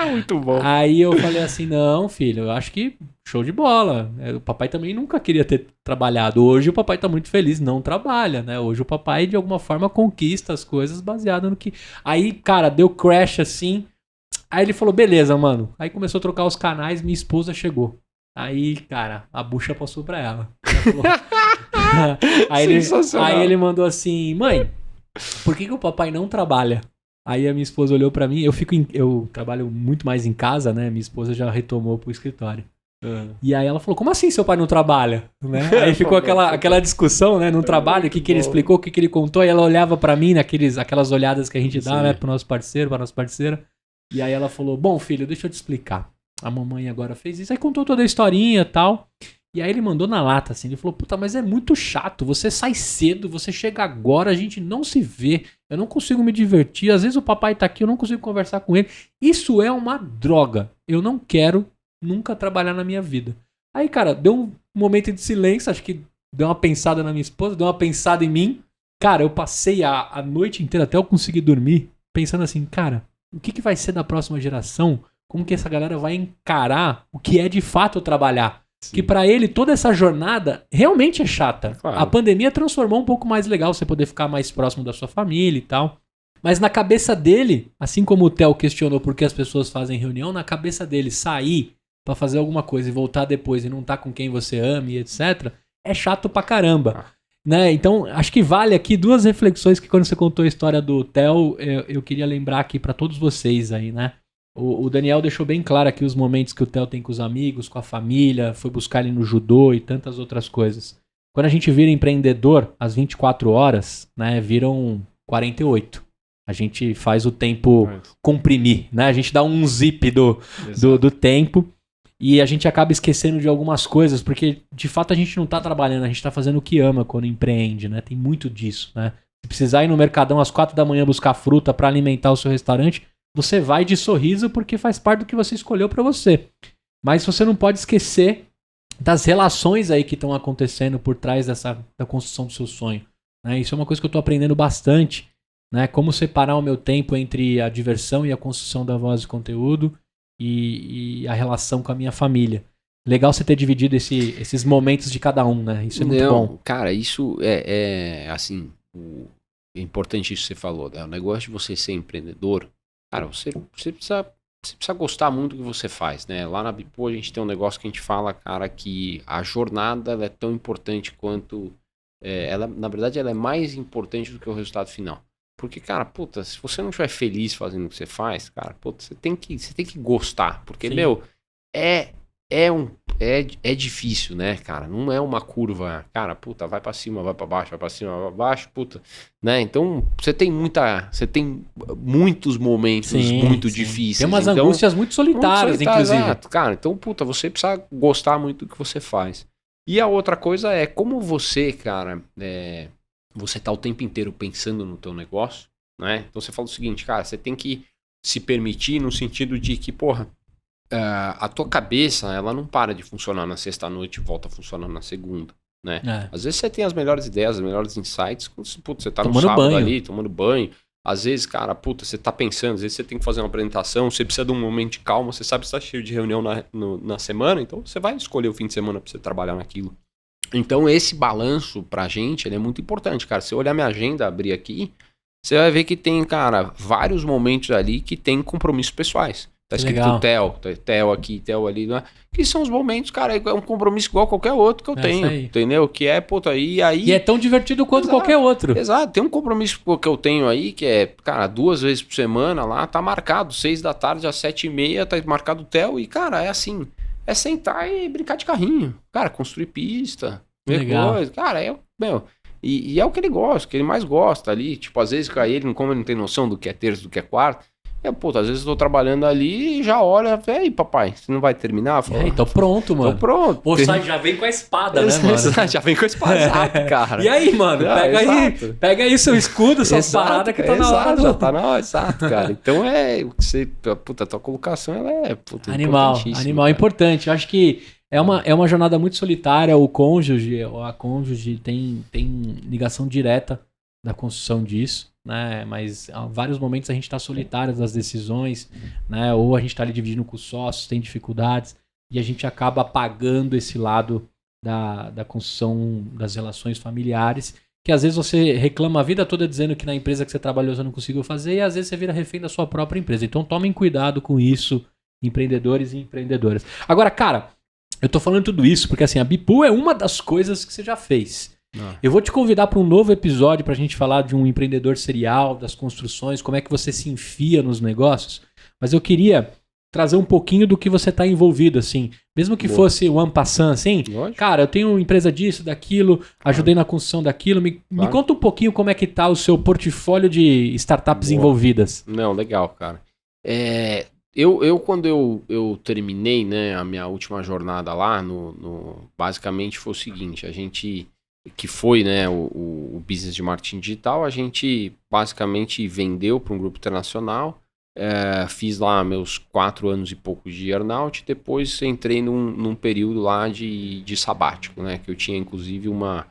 Muito bom. Aí eu falei assim, não, filho, eu acho que show de bola. O papai também nunca queria ter trabalhado. Hoje o papai tá muito feliz, não trabalha, né? Hoje o papai de alguma forma conquista as coisas baseado no que... Aí, cara, deu crash assim. Aí ele falou, beleza, mano. Aí começou a trocar os canais, minha esposa chegou. Aí, cara, a bucha passou pra ela. Falou... aí ele mandou assim, mãe, por que o papai não trabalha? Aí a minha esposa olhou pra mim, eu trabalho muito mais em casa, né? Minha esposa já retomou pro escritório. E aí ela falou, como assim seu pai não trabalha? Né? Aí ficou aquela discussão, né? Não trabalha, o que ele explicou, o que ele contou, e ela olhava pra mim, aquelas olhadas que a gente dá, né? Pro nosso parceiro, pra nossa parceira. E aí ela falou, bom filho, deixa eu te explicar. A mamãe agora fez isso, aí contou toda a historinha e tal. E aí ele mandou na lata, assim, ele falou, puta, mas é muito chato, você sai cedo, você chega agora, a gente não se vê, eu não consigo me divertir, às vezes o papai tá aqui, eu não consigo conversar com ele. Isso é uma droga, eu não quero nunca trabalhar na minha vida. Aí, cara, deu um momento de silêncio, acho que deu uma pensada na minha esposa, deu uma pensada em mim. Cara, eu passei a noite inteira, até eu conseguir dormir, pensando assim, cara, o que vai ser da próxima geração? Como que essa galera vai encarar o que é de fato trabalhar? Sim. Que pra ele toda essa jornada realmente é chata. Claro. A pandemia transformou um pouco mais legal você poder ficar mais próximo da sua família e tal. Mas na cabeça dele, assim como o Theo questionou por que as pessoas fazem reunião, na cabeça dele sair pra fazer alguma coisa e voltar depois e não tá com quem você ama e etc, é chato pra caramba. Né? Então acho que vale aqui 2 reflexões que quando você contou a história do Theo, eu queria lembrar aqui pra todos vocês aí, né? O Daniel deixou bem claro aqui os momentos que o Theo tem com os amigos, com a família, foi buscar ele no judô e tantas outras coisas. Quando a gente vira empreendedor, as 24 horas, né, viram 48. A gente faz o tempo comprimir, né? A gente dá um zip do tempo e a gente acaba esquecendo de algumas coisas, porque de fato a gente não tá trabalhando, a gente tá fazendo o que ama quando empreende, né? Tem muito disso, né? Se precisar ir no Mercadão às 4 da manhã buscar fruta para alimentar o seu restaurante, você vai de sorriso porque faz parte do que você escolheu para você. Mas você não pode esquecer das relações aí que estão acontecendo por trás da construção do seu sonho. Né? Isso é uma coisa que eu estou aprendendo bastante. Né? Como separar o meu tempo entre a diversão e a construção da voz e conteúdo e a relação com a minha família. Legal você ter dividido esses momentos de cada um, né? Isso é muito bom. Cara, isso é assim, é importante isso que você falou. Né? O negócio de você ser empreendedor, cara, você precisa você precisa gostar muito do que você faz, né? Lá na Bipo a gente tem um negócio que a gente fala, cara, que a jornada ela é tão importante quanto... na verdade, ela é mais importante do que o resultado final. Porque, cara, puta, se você não estiver feliz fazendo o que você faz, cara, puta, você tem que gostar. Porque, Sim. meu, é difícil, né, cara? Não é uma curva, cara, puta, vai pra cima, vai pra baixo, vai pra cima, vai pra baixo, puta, né? Então, você tem muitos momentos muito difíceis. Tem umas então, angústias muito solitárias, inclusive. Exato, cara. Então, puta, você precisa gostar muito do que você faz. E a outra coisa é como você, cara, você tá o tempo inteiro pensando no teu negócio, né? Então você fala o seguinte, cara, você tem que se permitir no sentido de que, porra, a tua cabeça, ela não para de funcionar na sexta-noite e volta a funcionar na segunda, né? Às vezes você tem as melhores ideias, as melhores insights, quando você tá no sábado ali, tomando banho. Às vezes, cara, puta, você tá pensando, às vezes você tem que fazer uma apresentação, você precisa de um momento de calma, você sabe que você tá cheio de reunião na semana, então você vai escolher o fim de semana pra você trabalhar naquilo. Então esse balanço pra gente, ele é muito importante, cara. Se eu olhar minha agenda, abrir aqui, você vai ver que tem, cara, vários momentos ali que tem compromissos pessoais. Tá escrito Theo aqui, Theo ali, né? Que são os momentos, cara, é um compromisso igual a qualquer outro que eu tenho, entendeu? Que é, puta, aí... E é tão divertido quanto qualquer outro. Exato, tem um compromisso que eu tenho aí, que é, cara, 2 vezes por semana lá, tá marcado, 6 da tarde às 7h30, tá marcado o Theo, e, cara, é assim, é sentar e brincar de carrinho, cara, construir pista, ver coisa, cara, e é o que ele gosta, o que ele mais gosta ali, tipo, às vezes, ele, como ele não tem noção do que é terça, do que é quarta, às vezes eu tô trabalhando ali e já olha, ei, papai, você não vai terminar? Fala, tô pronto, mano. Tô pronto. Ou já vem com a espada, né, mano? Já vem com a espada, exato, cara. E aí, mano, pega aí seu escudo, suas paradas que tá na hora. Já tá na hora, exato, cara. Então a tua colocação, ela é animal importante. Eu acho que é uma jornada muito solitária. O cônjuge, ou a cônjuge tem ligação direta da construção disso, né? Mas em vários momentos a gente está solitário das decisões, né? Ou a gente está ali dividindo com os sócios, tem dificuldades, e a gente acaba apagando esse lado da construção das relações familiares, que às vezes você reclama a vida toda dizendo que na empresa que você trabalhou você não conseguiu fazer, e às vezes você vira refém da sua própria empresa. Então tomem cuidado com isso, empreendedores e empreendedoras. Agora, cara, eu tô falando tudo isso porque assim, a Bipo é uma das coisas que você já fez. Eu vou te convidar para um novo episódio para a gente falar de um empreendedor serial, das construções, como é que você se enfia nos negócios. Mas eu queria trazer um pouquinho do que você está envolvido, assim. Mesmo que fosse o en passant, assim. Lógico. Cara, eu tenho empresa disso, daquilo, ajudei na construção daquilo. Me conta um pouquinho como é que tá o seu portfólio de startups envolvidas. Não, legal, cara. Quando eu terminei, né, a minha última jornada lá, basicamente foi o seguinte, a gente... que foi, né, o business de marketing digital, a gente basicamente vendeu para um grupo internacional, fiz lá meus 4 anos e pouco de earnout, depois entrei num período lá de sabático, né, que eu tinha inclusive uma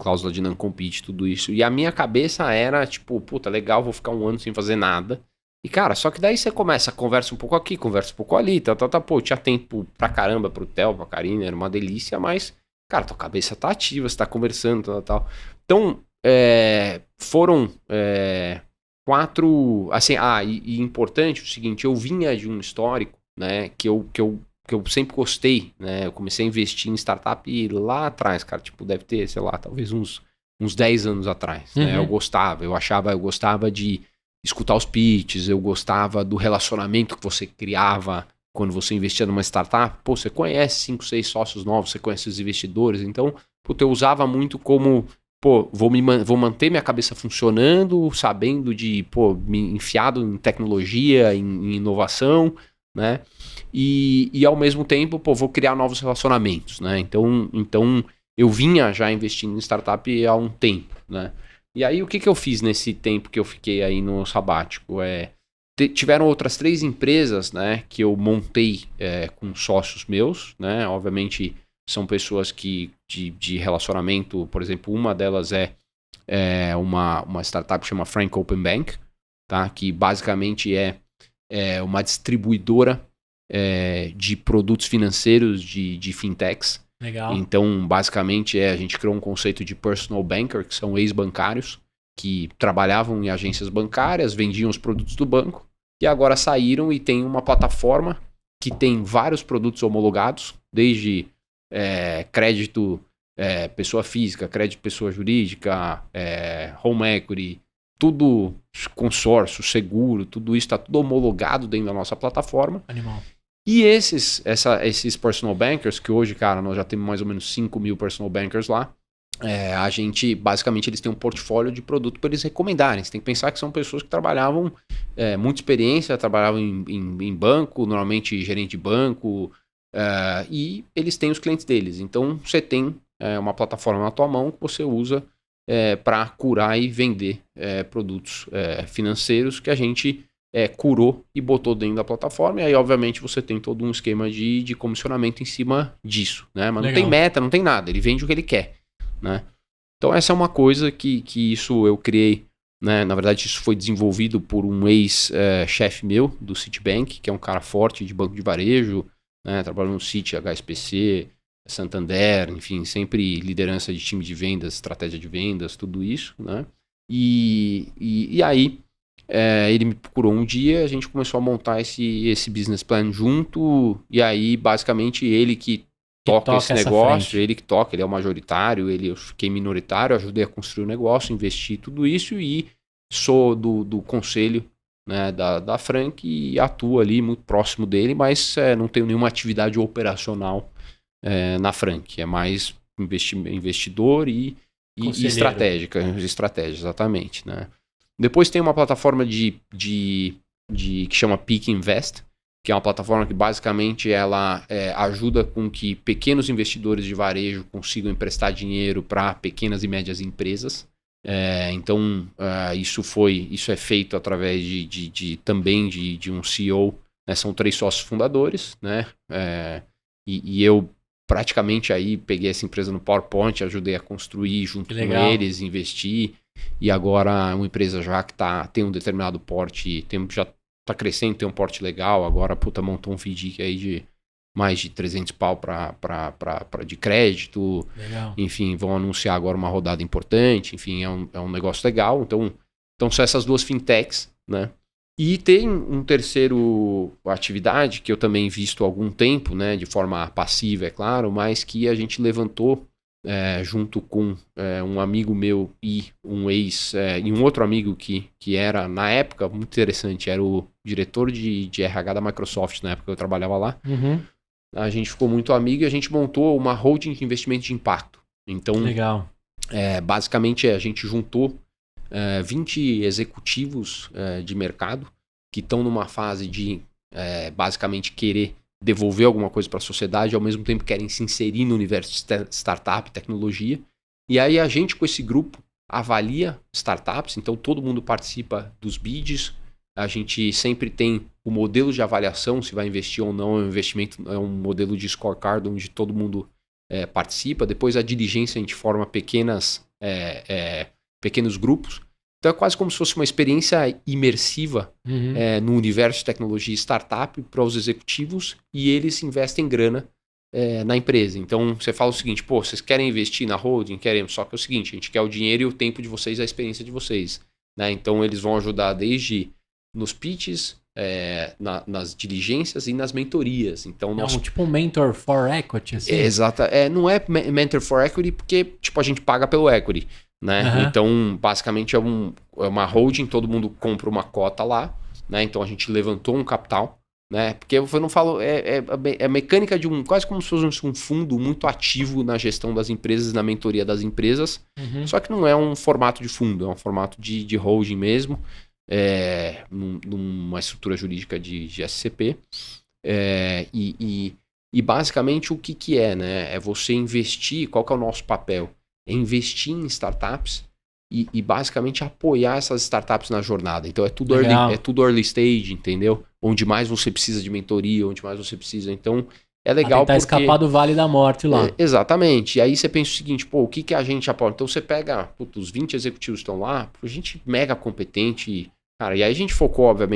cláusula de non-compete, tudo isso, e a minha cabeça era tipo, puta, legal, vou ficar 1 ano sem fazer nada, e cara, só que daí você começa, conversa um pouco aqui, conversa um pouco ali, pô, tinha tempo pra caramba pro Theo, pra Karina, era uma delícia, mas cara, tua cabeça tá ativa, você tá conversando, tal. Então, foram 4... Assim, e importante o seguinte, eu vinha de um histórico, né, que eu sempre gostei, né, eu comecei a investir em startup lá atrás, cara, tipo, deve ter, sei lá, talvez uns 10 anos atrás, né, eu gostava de escutar os pitches, eu gostava do relacionamento que você criava quando você investia numa startup, pô, você conhece 5, 6 sócios novos, você conhece os investidores, então, eu usava muito como, pô, vou manter minha cabeça funcionando, sabendo de, pô, me enfiado em tecnologia, em inovação, né, e ao mesmo tempo, pô, vou criar novos relacionamentos, né, então eu vinha já investindo em startup há um tempo, né, e aí o que eu fiz nesse tempo que eu fiquei aí no sabático? Tiveram outras 3 empresas, né, que eu montei com sócios meus, né, obviamente são pessoas que de relacionamento, por exemplo, uma delas é uma startup que chama Frank Open Bank, tá, que basicamente é uma distribuidora de produtos financeiros de fintechs. Legal. Então, basicamente, a gente criou um conceito de personal banker, que são ex-bancários, que trabalhavam em agências bancárias, vendiam os produtos do banco, e agora saíram e tem uma plataforma que tem vários produtos homologados, desde crédito pessoa física, crédito pessoa jurídica, home equity, tudo consórcio, seguro, tudo isso está tudo homologado dentro da nossa plataforma. Animal. E esses personal bankers, que hoje, cara, nós já temos mais ou menos 5 mil personal bankers lá, a gente, basicamente, eles têm um portfólio de produto para eles recomendarem. Você tem que pensar que são pessoas que trabalhavam, muita experiência, trabalhavam em banco, normalmente gerente de banco, e eles têm os clientes deles. Então, você tem uma plataforma na tua mão que você usa para curar e vender produtos financeiros que a gente curou e botou dentro da plataforma. E aí, obviamente, você tem todo um esquema de comissionamento em cima disso, né? Mas não tem meta, não tem nada. Ele vende o que ele quer, né? Então, essa é uma coisa que isso eu criei, né? Na verdade, isso foi desenvolvido por um ex-chefe meu do Citibank, que é um cara forte de banco de varejo, né? Trabalhou no Citi, HSBC, Santander, enfim, sempre liderança de time de vendas, estratégia de vendas, tudo isso, né? E aí, ele me procurou um dia, a gente começou a montar esse business plan junto, e aí, basicamente, ele que toca esse negócio, ele que toca, ele é o majoritário, eu fiquei minoritário, ajudei a construir o negócio, investi tudo isso e sou do conselho, né, da Frank e atuo ali muito próximo dele, mas não tenho nenhuma atividade operacional na Frank, é mais investidor e estratégia, exatamente, né? Depois tem uma plataforma que chama Peak Invest, que é uma plataforma que basicamente ela ajuda com que pequenos investidores de varejo consigam emprestar dinheiro para pequenas e médias empresas. Então, isso é feito através também de um CEO, né? São 3 sócios fundadores, né? E eu praticamente aí peguei essa empresa no PowerPoint, ajudei a construir junto com eles, investir, e agora uma empresa já que tem um determinado porte, já tá crescendo, tem um porte legal, agora montou um FDIC aí de mais de 300 pau de crédito. Legal. Enfim, vão anunciar agora uma rodada importante, enfim, é um negócio legal. Então são essas 2 fintechs, né? E tem um terceiro atividade que eu também visto há algum tempo, né, de forma passiva, é claro, mas que a gente levantou junto com um amigo meu e e um outro amigo que era, na época, muito interessante, era o diretor de RH da Microsoft, na época que eu trabalhava lá. Uhum. A gente ficou muito amigo e a gente montou uma holding de investimento de impacto. Então, legal. Basicamente, a gente juntou 20 executivos de mercado que estão numa fase de basicamente querer devolver alguma coisa para a sociedade, ao mesmo tempo querem se inserir no universo de startup, tecnologia. E aí a gente, com esse grupo, avalia startups, então todo mundo participa dos bids, a gente sempre tem o modelo de avaliação, se vai investir ou não, é um modelo de scorecard onde todo mundo participa, depois a diligência a gente forma pequenos grupos. Então é quase como se fosse uma experiência imersiva no universo de tecnologia e startup para os executivos, e eles investem grana na empresa. Então você fala o seguinte, vocês querem investir na holding? Queremos, só que é o seguinte, a gente quer o dinheiro e o tempo de vocês, a experiência de vocês, né? Então eles vão ajudar desde nos pitches, nas diligências e nas mentorias. Então, tipo um mentor for equity, assim? Exato. Não é mentor for equity porque a gente paga pelo equity, né? Uhum. Então, basicamente é uma holding, todo mundo compra uma cota lá, né? Então a gente levantou um capital, né? Porque eu não falo, a mecânica de quase como se fosse um fundo muito ativo na gestão das empresas, na mentoria das empresas, só que não é um formato de fundo, é um formato de holding mesmo, numa estrutura jurídica de SCP. E basicamente o que é, né? É você investir, qual que é o nosso papel? É investir em startups e basicamente apoiar essas startups na jornada. Então é tudo early stage, entendeu? Onde mais você precisa de mentoria, onde mais você precisa. Então é legal tentar escapar do vale da morte lá. Exatamente. E aí você pensa o seguinte, o que a gente apoia? Então você pega, os 20 executivos estão lá, gente mega competente, cara. E aí a gente focou, né,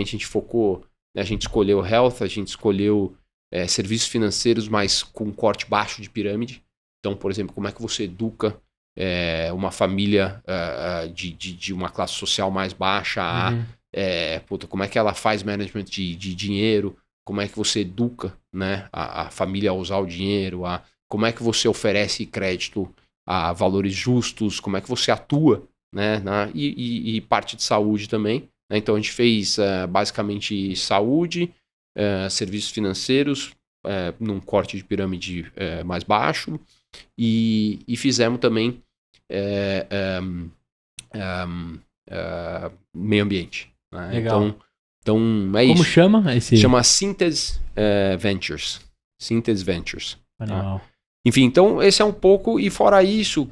a gente escolheu health, a gente escolheu serviços financeiros, mas com corte baixo de pirâmide. Então, por exemplo, como é que você educa uma família de uma classe social mais baixa a como é que ela faz management de dinheiro, como é que você educa, né, a família a usar o dinheiro, como é que você oferece crédito a valores justos, como é que você atua, né, e parte de saúde também. Né? Então a gente fez basicamente saúde, serviços financeiros, num corte de pirâmide mais baixo, e fizemos também meio ambiente. Né? Legal. Então é Como isso. chama esse? Chama Synthes Ventures. Synthes Ventures. Animal. Enfim, então esse é um pouco, e fora isso,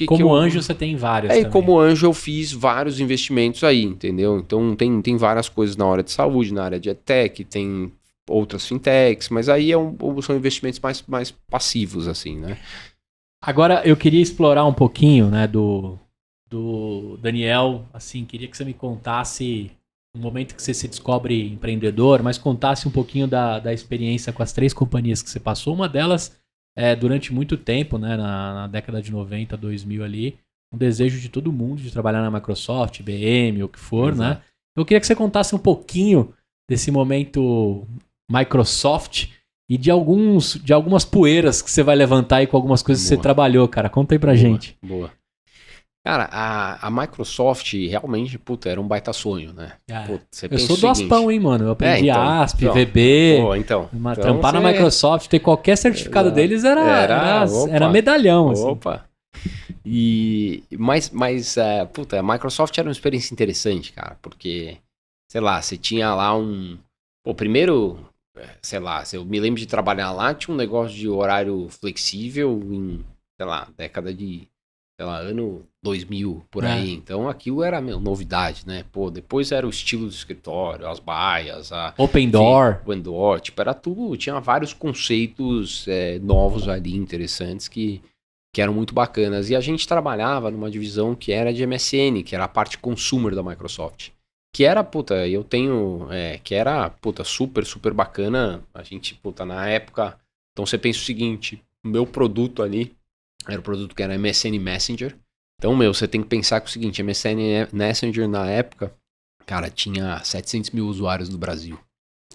Como anjo você tem vários e também. como anjo eu fiz vários investimentos aí, entendeu? Então tem várias coisas na área de saúde, na área de EdTech, tem outras fintechs, mas aí são investimentos mais passivos, assim, né? Agora eu queria explorar um pouquinho, né, do Daniel, assim, queria que você me contasse no momento que você se descobre empreendedor, mas contasse um pouquinho da experiência com as 3 companhias que você passou. Uma delas, durante muito tempo, né, na década de 90, 2000 ali, um desejo de todo mundo de trabalhar na Microsoft, IBM, o que for, Exato. né? Eu queria que você contasse um pouquinho desse momento Microsoft e de algumas poeiras que você vai levantar aí com algumas coisas que você trabalhou, cara. Conta aí pra gente. Boa. Cara, a Microsoft realmente, era um baita sonho, né? Eu sou do Aspão, hein, mano? Eu aprendi ASP, VB. Trampar na Microsoft, ter qualquer certificado deles era medalhão. Opa! Assim. Mas a Microsoft era uma experiência interessante, cara, porque, sei lá, você tinha lá primeiro, sei lá, eu me lembro de trabalhar lá, tinha um negócio de horário flexível em, sei lá, década de, sei lá, ano 2000, por aí. Então aquilo era, novidade, né? Depois era o estilo do escritório, as baias, Open Door, era tudo, tinha vários conceitos novos ali, interessantes, que eram muito bacanas. E a gente trabalhava numa divisão que era de MSN, que era a parte consumer da Microsoft. Que era, que era, super, super bacana. A gente, na época, então você pensa o seguinte, o meu produto ali, era o produto que era MSN Messenger. Então, você tem que pensar que o seguinte, MSN Messenger na época, cara, tinha 700 mil usuários no Brasil.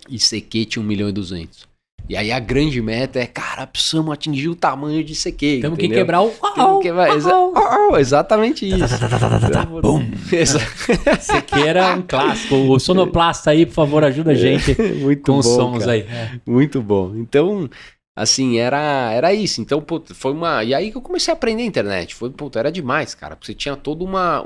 E CQ tinha 1.200.000. E aí a grande meta é, cara, precisamos atingir o tamanho de CQ. Temos que quebrar o... Exatamente isso. Bum. CQ era um clássico. O sonoplasta aí, por favor, ajuda a gente com os sons aí. Muito bom. Então... assim, era isso. Então, foi uma... E aí que eu comecei a aprender a internet. Era demais, cara. Porque você tinha toda uma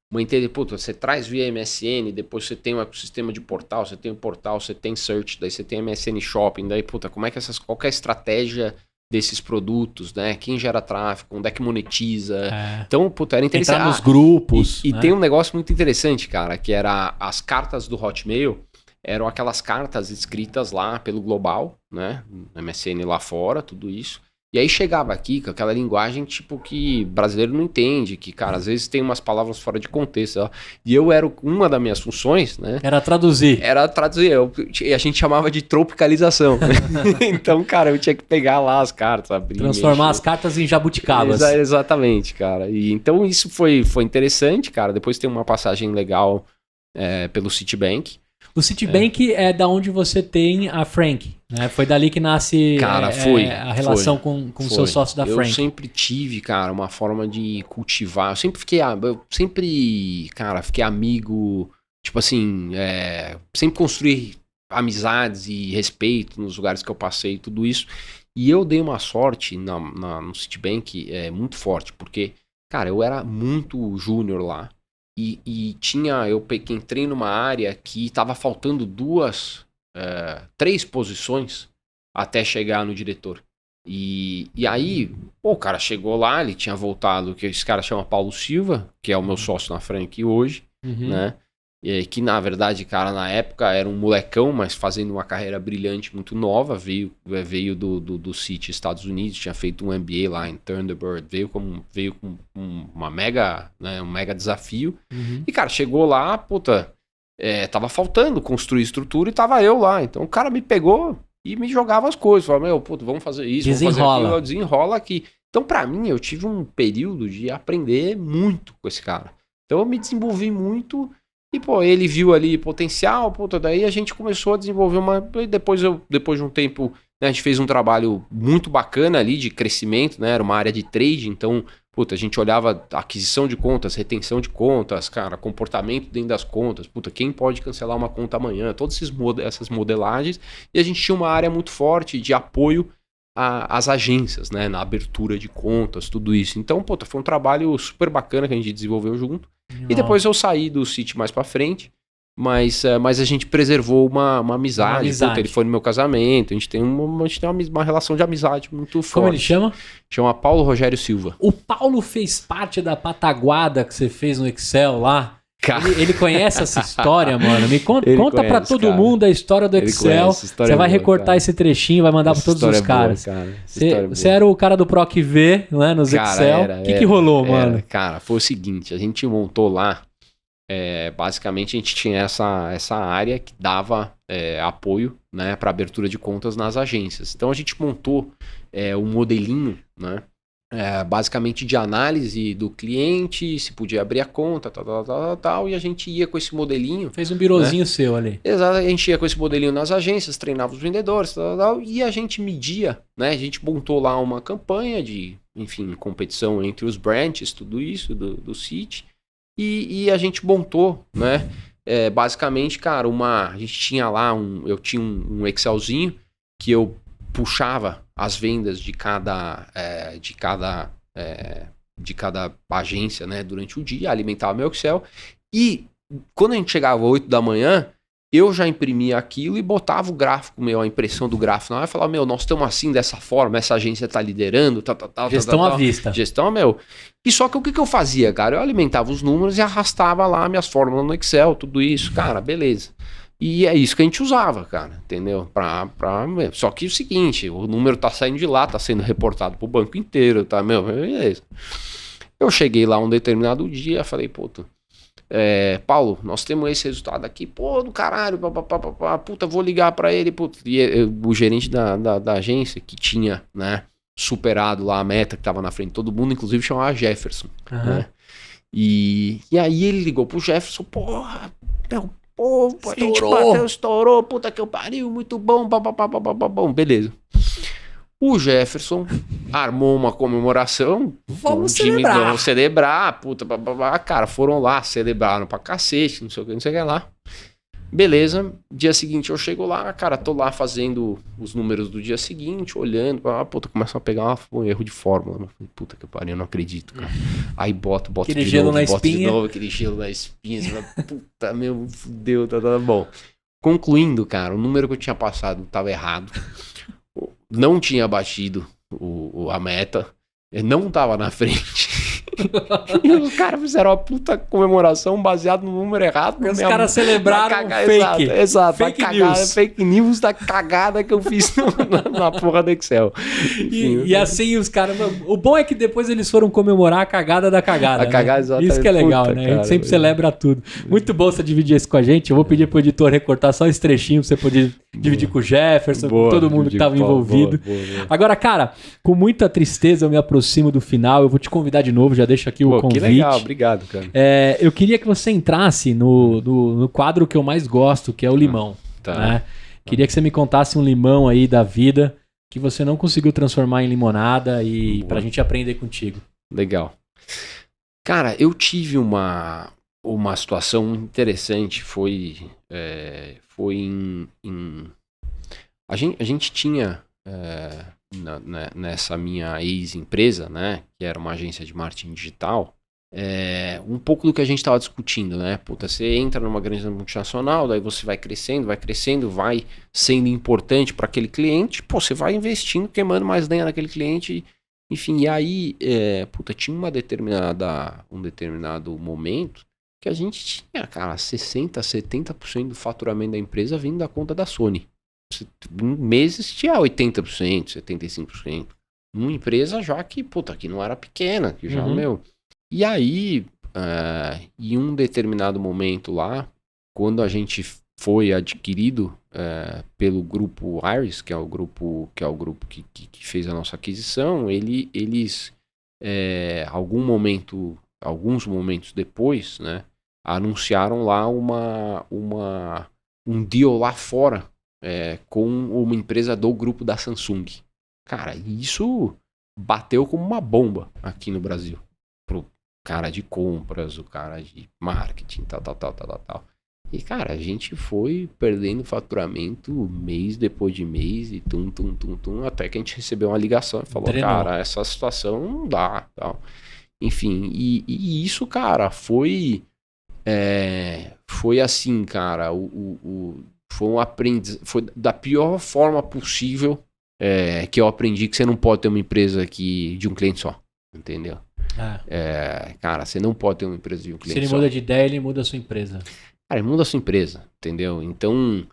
você traz via MSN, depois você tem um ecossistema de portal, você tem o portal, você tem search, daí você tem MSN Shopping, daí, como é que qual que é a estratégia desses produtos, né? Quem gera tráfego, onde é que monetiza. Então, era interessante. Entrar nos grupos. E tem um negócio muito interessante, cara, que era as cartas do Hotmail, eram aquelas cartas escritas lá pelo Global, né? MSN lá fora, tudo isso. E aí chegava aqui com aquela linguagem que brasileiro não entende, que, cara, às vezes tem umas palavras fora de contexto. Ó. E uma das minhas funções, né? Era traduzir. E a gente chamava de tropicalização. Então, cara, eu tinha que pegar lá as cartas, abrir. Transformar as cartas em jabuticabas. Exatamente, cara. E então isso foi interessante, cara. Depois tem uma passagem legal pelo Citibank. O Citibank é da onde você tem a Frank, né? Foi dali que nasce a relação com o seu sócio da Frank. Eu sempre tive, cara, uma forma de cultivar. Eu sempre fiquei amigo, sempre construí amizades e respeito nos lugares que eu passei, tudo isso. E eu dei uma sorte no Citibank muito forte, porque, cara, eu era muito júnior lá. E eu entrei numa área que estava faltando 3 posições até chegar no diretor. E aí, o cara chegou lá, ele tinha voltado, que esse cara chama Paulo Silva, que é o meu sócio na Frank hoje, né? Que na verdade, cara, na época era um molecão, mas fazendo uma carreira brilhante, muito nova, veio do Citi, Estados Unidos, tinha feito um MBA lá em Thunderbird, veio com uma mega, né, um mega desafio, e cara, chegou lá, tava faltando construir estrutura e tava eu lá, então o cara me pegou e me jogava as coisas, falava, vamos fazer isso, vamos fazer aquilo, desenrola aqui. Então pra mim, eu tive um período de aprender muito com esse cara, então eu me desenvolvi muito. E, pô, ele viu ali potencial, puta, daí a gente começou a desenvolver depois de um tempo, né, a gente fez um trabalho muito bacana ali de crescimento, né? Era uma área de trade, então, puta, a gente olhava aquisição de contas, retenção de contas, cara, comportamento dentro das contas, puta, quem pode cancelar uma conta amanhã, todas essas modelagens, e a gente tinha uma área muito forte de apoio às agências, né, na abertura de contas, tudo isso. Então, puta, foi um trabalho super bacana que a gente desenvolveu junto. E depois eu saí do Citi mais pra frente, mas a gente preservou uma amizade. Puta, ele foi no meu casamento, a gente tem uma relação de amizade muito forte. Como ele chama? Chama Paulo Rogério Silva. O Paulo fez parte da pataguada que você fez no Excel lá? Ele conhece essa história, mano. Me conta pra todo mundo a história do Excel. Você vai recortar esse trechinho, vai mandar pra todos os caras. Você era o cara do Proc V, né, nos Excel. O que rolou, mano? Cara, foi o seguinte, a gente montou lá, basicamente a gente tinha essa área que dava apoio, né, para abertura de contas nas agências. Então a gente montou um modelinho, né, basicamente de análise do cliente, se podia abrir a conta, tal, e a gente ia com esse modelinho. Fez um birozinho, né, seu ali. Exato, a gente ia com esse modelinho nas agências, treinava os vendedores, e a gente media, né? A gente montou lá uma campanha de, enfim, competição entre os branches, tudo isso, do Citi, e a gente montou, né? Basicamente, cara, a gente tinha lá, eu tinha um Excelzinho que eu puxava as vendas de cada agência, né, durante o dia, alimentava meu Excel, e quando a gente chegava às 8 da manhã, eu já imprimia aquilo e botava o gráfico, a impressão do gráfico lá, e falava, nós estamos assim, dessa forma, essa agência está liderando, gestão à vista. Gestão, E só que o que eu fazia, cara? Eu alimentava os números e arrastava lá minhas fórmulas no Excel, tudo isso, cara, beleza. E é isso que a gente usava, cara, entendeu? Só que é o seguinte, o número tá saindo de lá, tá sendo reportado pro banco inteiro, tá, beleza. Eu cheguei lá um determinado dia, falei, puta, Paulo, nós temos esse resultado aqui, pô, do caralho, puta, vou ligar pra ele, puta. E o gerente da agência, que tinha, né, superado lá a meta que tava na frente de todo mundo, inclusive chamava Jefferson, né? E aí ele ligou pro Jefferson, porra, pô, a gente bateu, estourou, puta que eu pariu, muito bom, bom, beleza. O Jefferson armou uma comemoração. Vamos celebrar, puta, cara, foram lá, celebraram pra cacete, não sei o que lá. Beleza, dia seguinte eu chego lá, cara, tô lá fazendo os números do dia seguinte, olhando, puta, começa a pegar um erro de fórmula. Puta que pariu, eu não acredito, cara. Aí boto aquele de novo, de novo, aquele gelo na espinha, você fala, puta, meu, fudeu, tá bom. Concluindo, cara, o número que eu tinha passado tava errado, não tinha batido a meta, não tava na frente. E os caras fizeram uma puta comemoração baseada no número errado. Os caras celebraram fake. Exato. Fake news da cagada que eu fiz na porra do Excel. E assim os caras... O bom é que depois eles foram comemorar a cagada da cagada. A cagada, exatamente. Isso que é legal, puta, né? Cara, a gente sempre celebra tudo. Muito bom você dividir isso com a gente. Eu vou pedir pro editor recortar só esse trechinho pra você poder dividir com o Jefferson, com todo mundo que tava envolvido. Boa. Agora, cara, com muita tristeza eu me aproximo do final. Eu vou te convidar de novo, já deixo aqui o convite. Que legal, obrigado, cara. Eu queria que você entrasse no quadro que eu mais gosto, que é o limão. Tá. Né? Queria que você me contasse um limão aí da vida que você não conseguiu transformar em limonada e pra gente aprender contigo. Legal. Cara, eu tive uma situação interessante, foi a gente tinha nessa minha ex-empresa, né, que era uma agência de marketing digital, um pouco do que a gente estava discutindo, né? Puta, você entra numa grande multinacional, daí você vai crescendo, vai sendo importante para aquele cliente, pô, você vai investindo, queimando mais lenha naquele cliente, enfim, e aí, tinha um determinado momento que a gente tinha, cara, 60%, 70% do faturamento da empresa vindo da conta da Sony. Em meses tinha 80%, 75%. Uma empresa já que não era pequena, que já, E aí, em um determinado momento lá, quando a gente foi adquirido pelo grupo Iris, que é o grupo que fez a nossa aquisição, eles alguns momentos depois, né, anunciaram lá um deal lá fora com uma empresa do grupo da Samsung. Cara, isso bateu como uma bomba aqui no Brasil. Pro cara de compras, o cara de marketing, tal. E, cara, a gente foi perdendo faturamento mês depois de mês e até que a gente recebeu uma ligação e falou, cara, essa situação não dá, tal. Enfim, e isso, cara, foi assim, cara, foi um aprendizado, foi da pior forma possível que eu aprendi que você não pode ter uma empresa de um cliente só, entendeu? Cara, você não pode ter uma empresa de um cliente só. Se ele muda de ideia, ele muda a sua empresa. Cara, muda a sua empresa, entendeu? Então,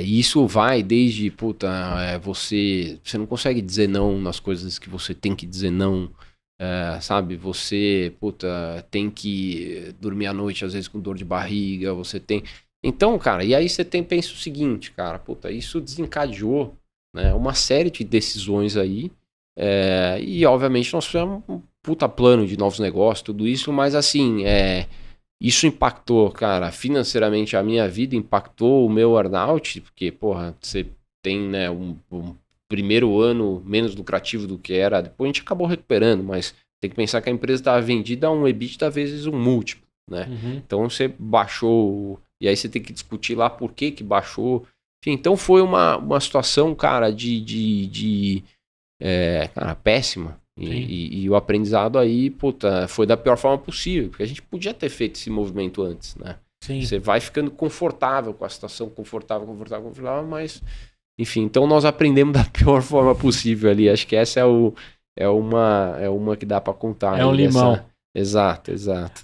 isso vai desde, você não consegue dizer não nas coisas que você tem que dizer não, sabe? Você, tem que dormir à noite, às vezes com dor de barriga, você tem... Então, cara, e aí você pensa o seguinte, cara, isso desencadeou, né, uma série de decisões aí, e obviamente nós fizemos um plano de novos negócios, tudo isso, mas assim, isso impactou, cara, financeiramente a minha vida, impactou o meu earnout, porque, você tem, né, um primeiro ano menos lucrativo do que era, depois a gente acabou recuperando, mas tem que pensar que a empresa estava vendida a um EBITDA vezes um múltiplo, né? Uhum. Então você baixou, e aí você tem que discutir lá por que baixou. Enfim, então foi uma situação, cara, cara, péssima. E o aprendizado aí, foi da pior forma possível, porque a gente podia ter feito esse movimento antes, né? Sim. Você vai ficando confortável com a situação, confortável, mas, enfim, então nós aprendemos da pior forma possível ali. Acho que essa é uma que dá pra contar. É um limão. Exato.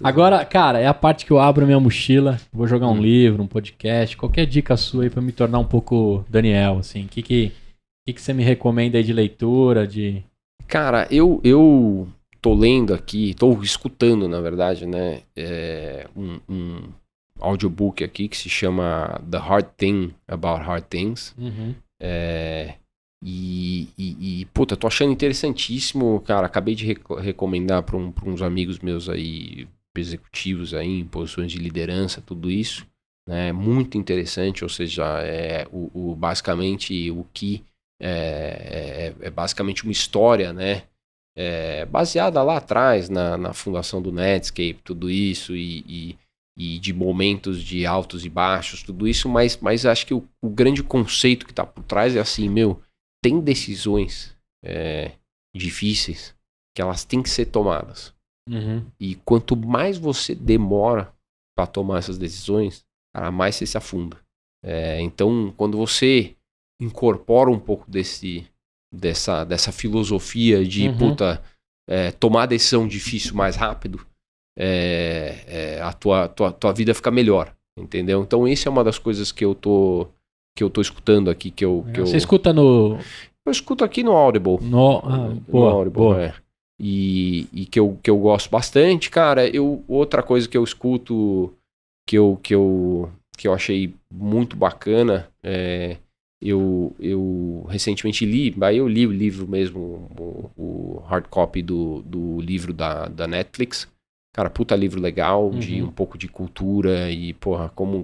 Agora, cara, é a parte que eu abro minha mochila, vou jogar um livro, um podcast, qualquer dica sua aí pra me tornar um pouco Daniel, assim. O que você me recomenda aí de leitura, Cara, eu tô lendo aqui, tô escutando, na verdade, né, um audiobook aqui que se chama The Hard Thing About Hard Things. Uhum. Tô achando interessantíssimo, cara, acabei de recomendar para uns amigos meus aí, executivos aí, em posições de liderança, tudo isso, né, muito interessante, ou seja, basicamente o que é basicamente uma história, né, baseada lá atrás na fundação do Netscape, tudo isso, e de momentos de altos e baixos, tudo isso, mas acho que o grande conceito que está por trás é assim, tem decisões difíceis que elas têm que ser tomadas. Uhum. E quanto mais você demora para tomar essas decisões, cara, mais você se afunda. Então, quando você incorpora um pouco dessa filosofia de tomar a decisão difícil mais rápido, a tua vida fica melhor, entendeu? Então, essa é uma das coisas que eu tô escutando aqui, Você escuta no... Eu escuto aqui no Audible. No Audible, boa. E que eu gosto bastante, cara. Outra coisa que eu escuto que eu achei muito bacana, eu recentemente li o livro mesmo, o hard copy do livro da Netflix. Cara, puta livro legal, de um pouco de cultura e,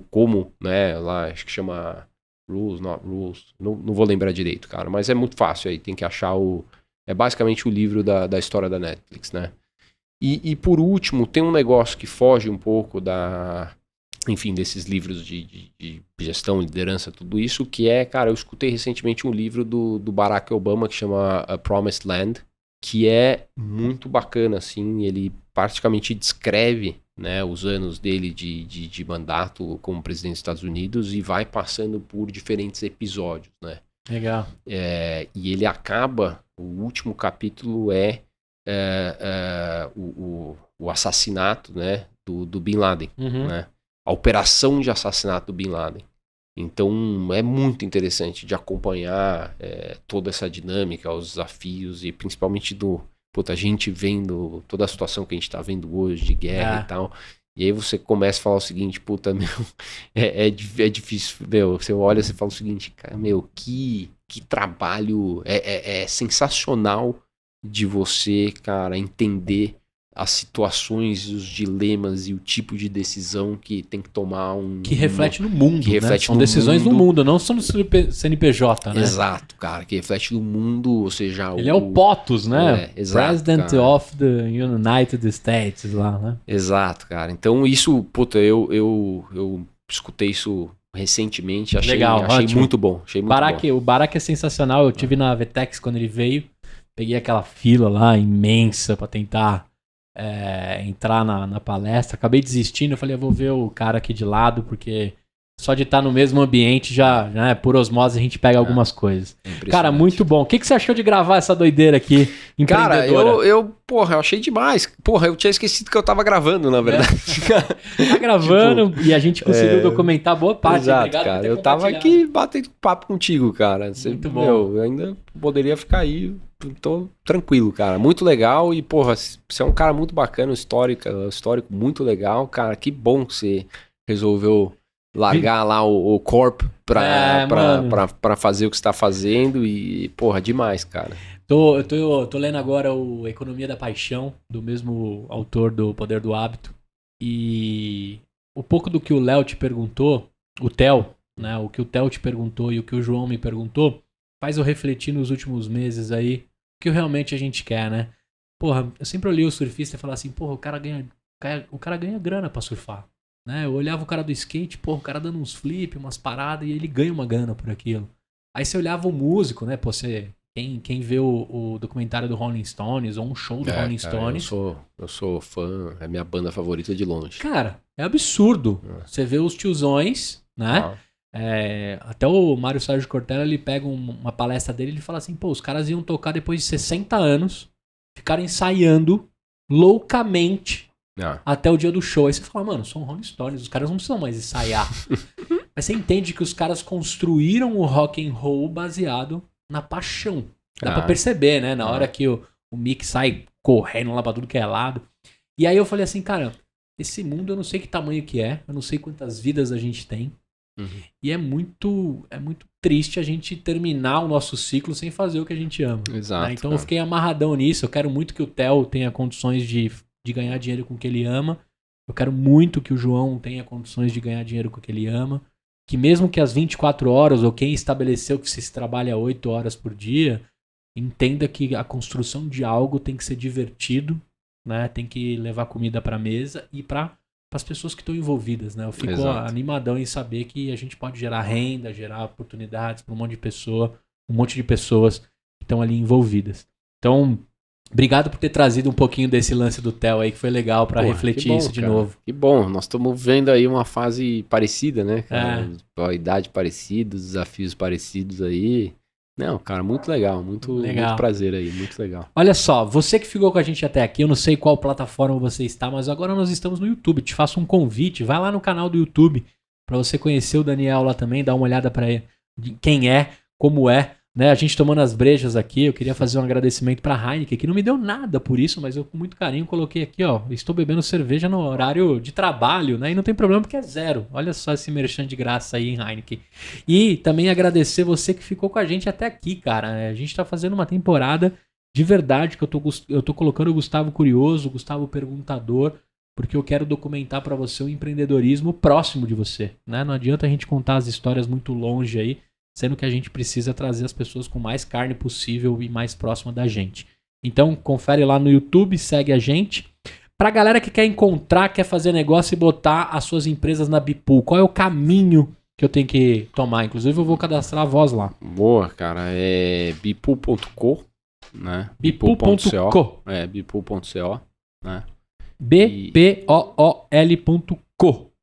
como, né, lá, acho que chama Rules, Not Rules, não vou lembrar direito, cara, mas é muito fácil aí, tem que achar é basicamente o livro da história da Netflix, né. E por último, tem um negócio que foge um pouco enfim, desses livros de gestão, liderança, tudo isso, que cara, eu escutei recentemente um livro do Barack Obama que chama A Promised Land, que é muito bacana, assim, ele praticamente descreve, né, os anos dele de mandato como presidente dos Estados Unidos e vai passando por diferentes episódios, né. Legal. E ele acaba, o último capítulo o assassinato, né, do Bin Laden, né, a operação de assassinato do Bin Laden. Então é muito interessante de acompanhar toda essa dinâmica, os desafios e principalmente a gente vendo toda a situação que a gente tá vendo hoje de guerra e tal. E aí você começa a falar o seguinte, é difícil, você olha e você fala o seguinte, cara, que trabalho, é sensacional de você, cara, entender as situações, os dilemas e o tipo de decisão que tem que tomar que reflete no mundo, que reflete São no decisões mundo. do mundo, não são do CNPJ, né? Exato, cara, que reflete no mundo, ou seja... Ele é o POTUS, né? Exato, President cara. of the United States lá, né? Exato, cara. Então isso, puta, eu escutei isso recentemente, achei ótimo. muito bom. Achei muito bom. O Barack é sensacional, eu tive na Vetex quando ele veio, peguei aquela fila lá imensa pra tentar entrar na palestra, acabei desistindo, eu falei, eu vou ver o cara aqui de lado, porque só de estar no mesmo ambiente já, né, por osmose a gente pega algumas coisas. Cara, muito bom. O que você achou de gravar essa doideira aqui, Cara, empreendedora? eu achei demais. Porra, eu tinha esquecido que eu tava gravando, na verdade. Tá gravando e a gente conseguiu documentar boa parte. Exato, Obrigado por cara. ter Eu tava compartilhado. aqui batendo papo contigo, cara. Muito bom. Eu ainda poderia ficar aí, tô tranquilo, cara. Muito legal e, porra, você é um cara muito bacana, histórico muito legal. Cara, que bom que você resolveu largar lá o corp pra fazer o que você tá fazendo e, porra, demais, cara. Tô lendo agora o Economia da Paixão, do mesmo autor do Poder do Hábito. E um pouco do que o Léo te perguntou, o Theo, né? O que o Theo te perguntou e o que o João me perguntou, faz eu refletir nos últimos meses aí o que realmente a gente quer, né? Porra, eu sempre olhei o surfista e falava assim, porra, o cara ganha grana pra surfar. Né? Eu olhava o cara do skate, porra, o cara dando uns flip, umas paradas, e ele ganha uma grana por aquilo. Aí você olhava o músico, né? Pô, quem vê o documentário do Rolling Stones ou um show do Rolling Stones... Eu sou fã, é minha banda favorita de longe. Cara, é absurdo. Você vê os tiozões, né? Até o Mário Sérgio Cortella, ele pega uma palestra dele e ele fala assim, pô, os caras iam tocar depois de 60 anos, ficaram ensaiando loucamente até o dia do show. Aí você fala, mano, são Rolling Stones, os caras não precisam mais ensaiar. Mas você entende que os caras construíram o rock and roll baseado na paixão. Dá pra perceber, né? Na hora que o Mick sai correndo lá pra tudo que é lado. E aí eu falei assim, cara, esse mundo eu não sei que tamanho que é, eu não sei quantas vidas a gente tem. E é muito triste a gente terminar o nosso ciclo sem fazer o que a gente ama. Exato. Né? Então eu fiquei amarradão nisso. Eu quero muito que o Theo tenha condições de ganhar dinheiro com o que ele ama. Eu quero muito que o João tenha condições de ganhar dinheiro com o que ele ama. Que mesmo que as 24 horas, ou quem estabeleceu que se trabalha 8 horas por dia, entenda que a construção de algo tem que ser divertido, né? Tem que levar comida pra mesa e para as pessoas que estão envolvidas, né? Eu fico animadão em saber que a gente pode gerar renda, gerar oportunidades para um monte de pessoas que estão ali envolvidas. Então, obrigado por ter trazido um pouquinho desse lance do Theo aí, que foi legal para refletir isso de novo. Que bom, nós estamos vendo aí uma fase parecida, né? A idade parecida, os desafios parecidos aí. Não, cara, muito legal, muito prazer aí, muito legal. Olha só, você que ficou com a gente até aqui, eu não sei qual plataforma você está, mas agora nós estamos no YouTube. Te faço um convite, vai lá no canal do YouTube para você conhecer o Daniel lá também, dar uma olhada para quem é, como é. Né, a gente tomando as brejas aqui, eu queria fazer um agradecimento pra Heineken, que não me deu nada por isso, mas eu com muito carinho coloquei aqui, ó, estou bebendo cerveja no horário de trabalho, né, e não tem problema porque é zero. Olha só esse merchan de graça aí em Heineken. E também agradecer você que ficou com a gente até aqui, cara. A gente tá fazendo uma temporada de verdade que eu tô colocando o Gustavo Curioso, o Gustavo Perguntador, porque eu quero documentar pra você o empreendedorismo próximo de você, né? Não adianta a gente contar as histórias muito longe aí, sendo que a gente precisa trazer as pessoas com mais carne possível e mais próxima da gente. Então, confere lá no YouTube, segue a gente. Pra galera que quer encontrar, quer fazer negócio e botar as suas empresas na Bipool, qual é o caminho que eu tenho que tomar? Inclusive, eu vou cadastrar a voz lá. Boa, cara. É bipool.co, né? Bipool.co. Bipool.co, né? BPOOL.co.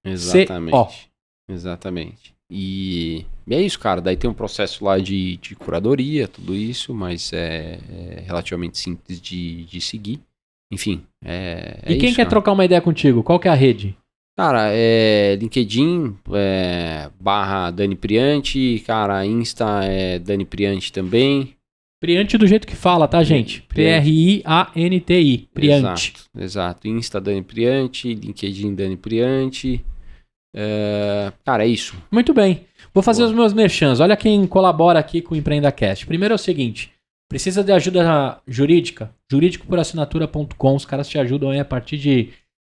Exatamente. Exatamente. E é isso, cara. Daí tem um processo lá de curadoria, tudo isso, mas é relativamente simples de seguir. Enfim, E quem quer trocar uma ideia contigo? Qual que é a rede? Cara, é LinkedIn, / Dani Priante, cara, Insta é Dani Priante também. Priante do jeito que fala, tá, gente? Prianti. Priante. Exato. Insta Dani Priante, LinkedIn Dani Priante. Cara, é isso. Muito bem. Vou fazer os meus merchans. Olha quem colabora aqui com o EmpreendaCast. Primeiro é o seguinte. Precisa de ajuda jurídica? Jurídicoporassinatura.com, os caras te ajudam aí a partir de R$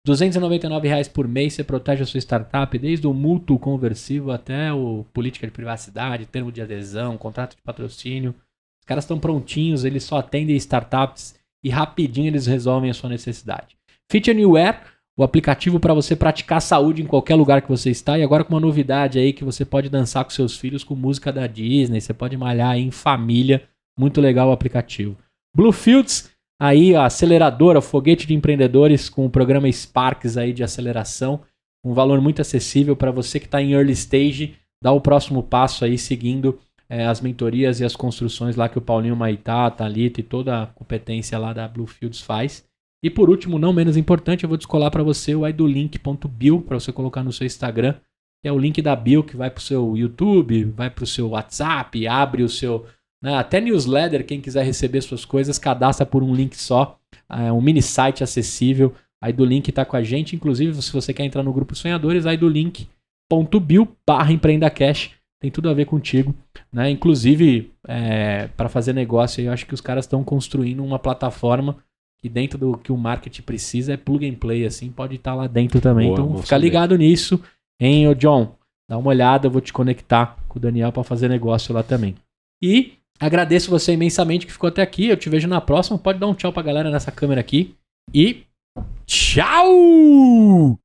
299 por mês, você protege a sua startup, desde o mútuo conversível até o política de privacidade, termo de adesão, contrato de patrocínio. Os caras estão prontinhos, eles só atendem startups e rapidinho eles resolvem a sua necessidade. Fit Anywhere, o aplicativo para você praticar saúde em qualquer lugar que você está, e agora com uma novidade aí que você pode dançar com seus filhos com música da Disney, você pode malhar aí em família, muito legal o aplicativo. Bluefields, aí a aceleradora, o foguete de empreendedores com o programa Sparks aí de aceleração, um valor muito acessível para você que está em early stage, dar o próximo passo aí seguindo as mentorias e as construções lá que o Paulinho Maitá, a Thalita e toda a competência lá da Bluefields faz. E por último, não menos importante, eu vou descolar para você o idolink.bio para você colocar no seu Instagram, que é o link da bio que vai para o seu YouTube, vai para o seu WhatsApp, abre o seu... até newsletter, quem quiser receber suas coisas, cadastra por um link só, um mini site acessível. A Idolink está com a gente, inclusive se você quer entrar no grupo Sonhadores, idolink.bio/empreendacash, tem tudo a ver contigo, né? Inclusive, para fazer negócio, eu acho que os caras estão construindo uma plataforma que dentro do que o marketing precisa é plug and play, assim, pode estar lá dentro também. Boa, então fica ligado nisso, hein, ô John? Dá uma olhada, eu vou te conectar com o Daniel para fazer negócio lá também. E agradeço você imensamente que ficou até aqui. Eu te vejo na próxima. Pode dar um tchau pra galera nessa câmera aqui. E tchau!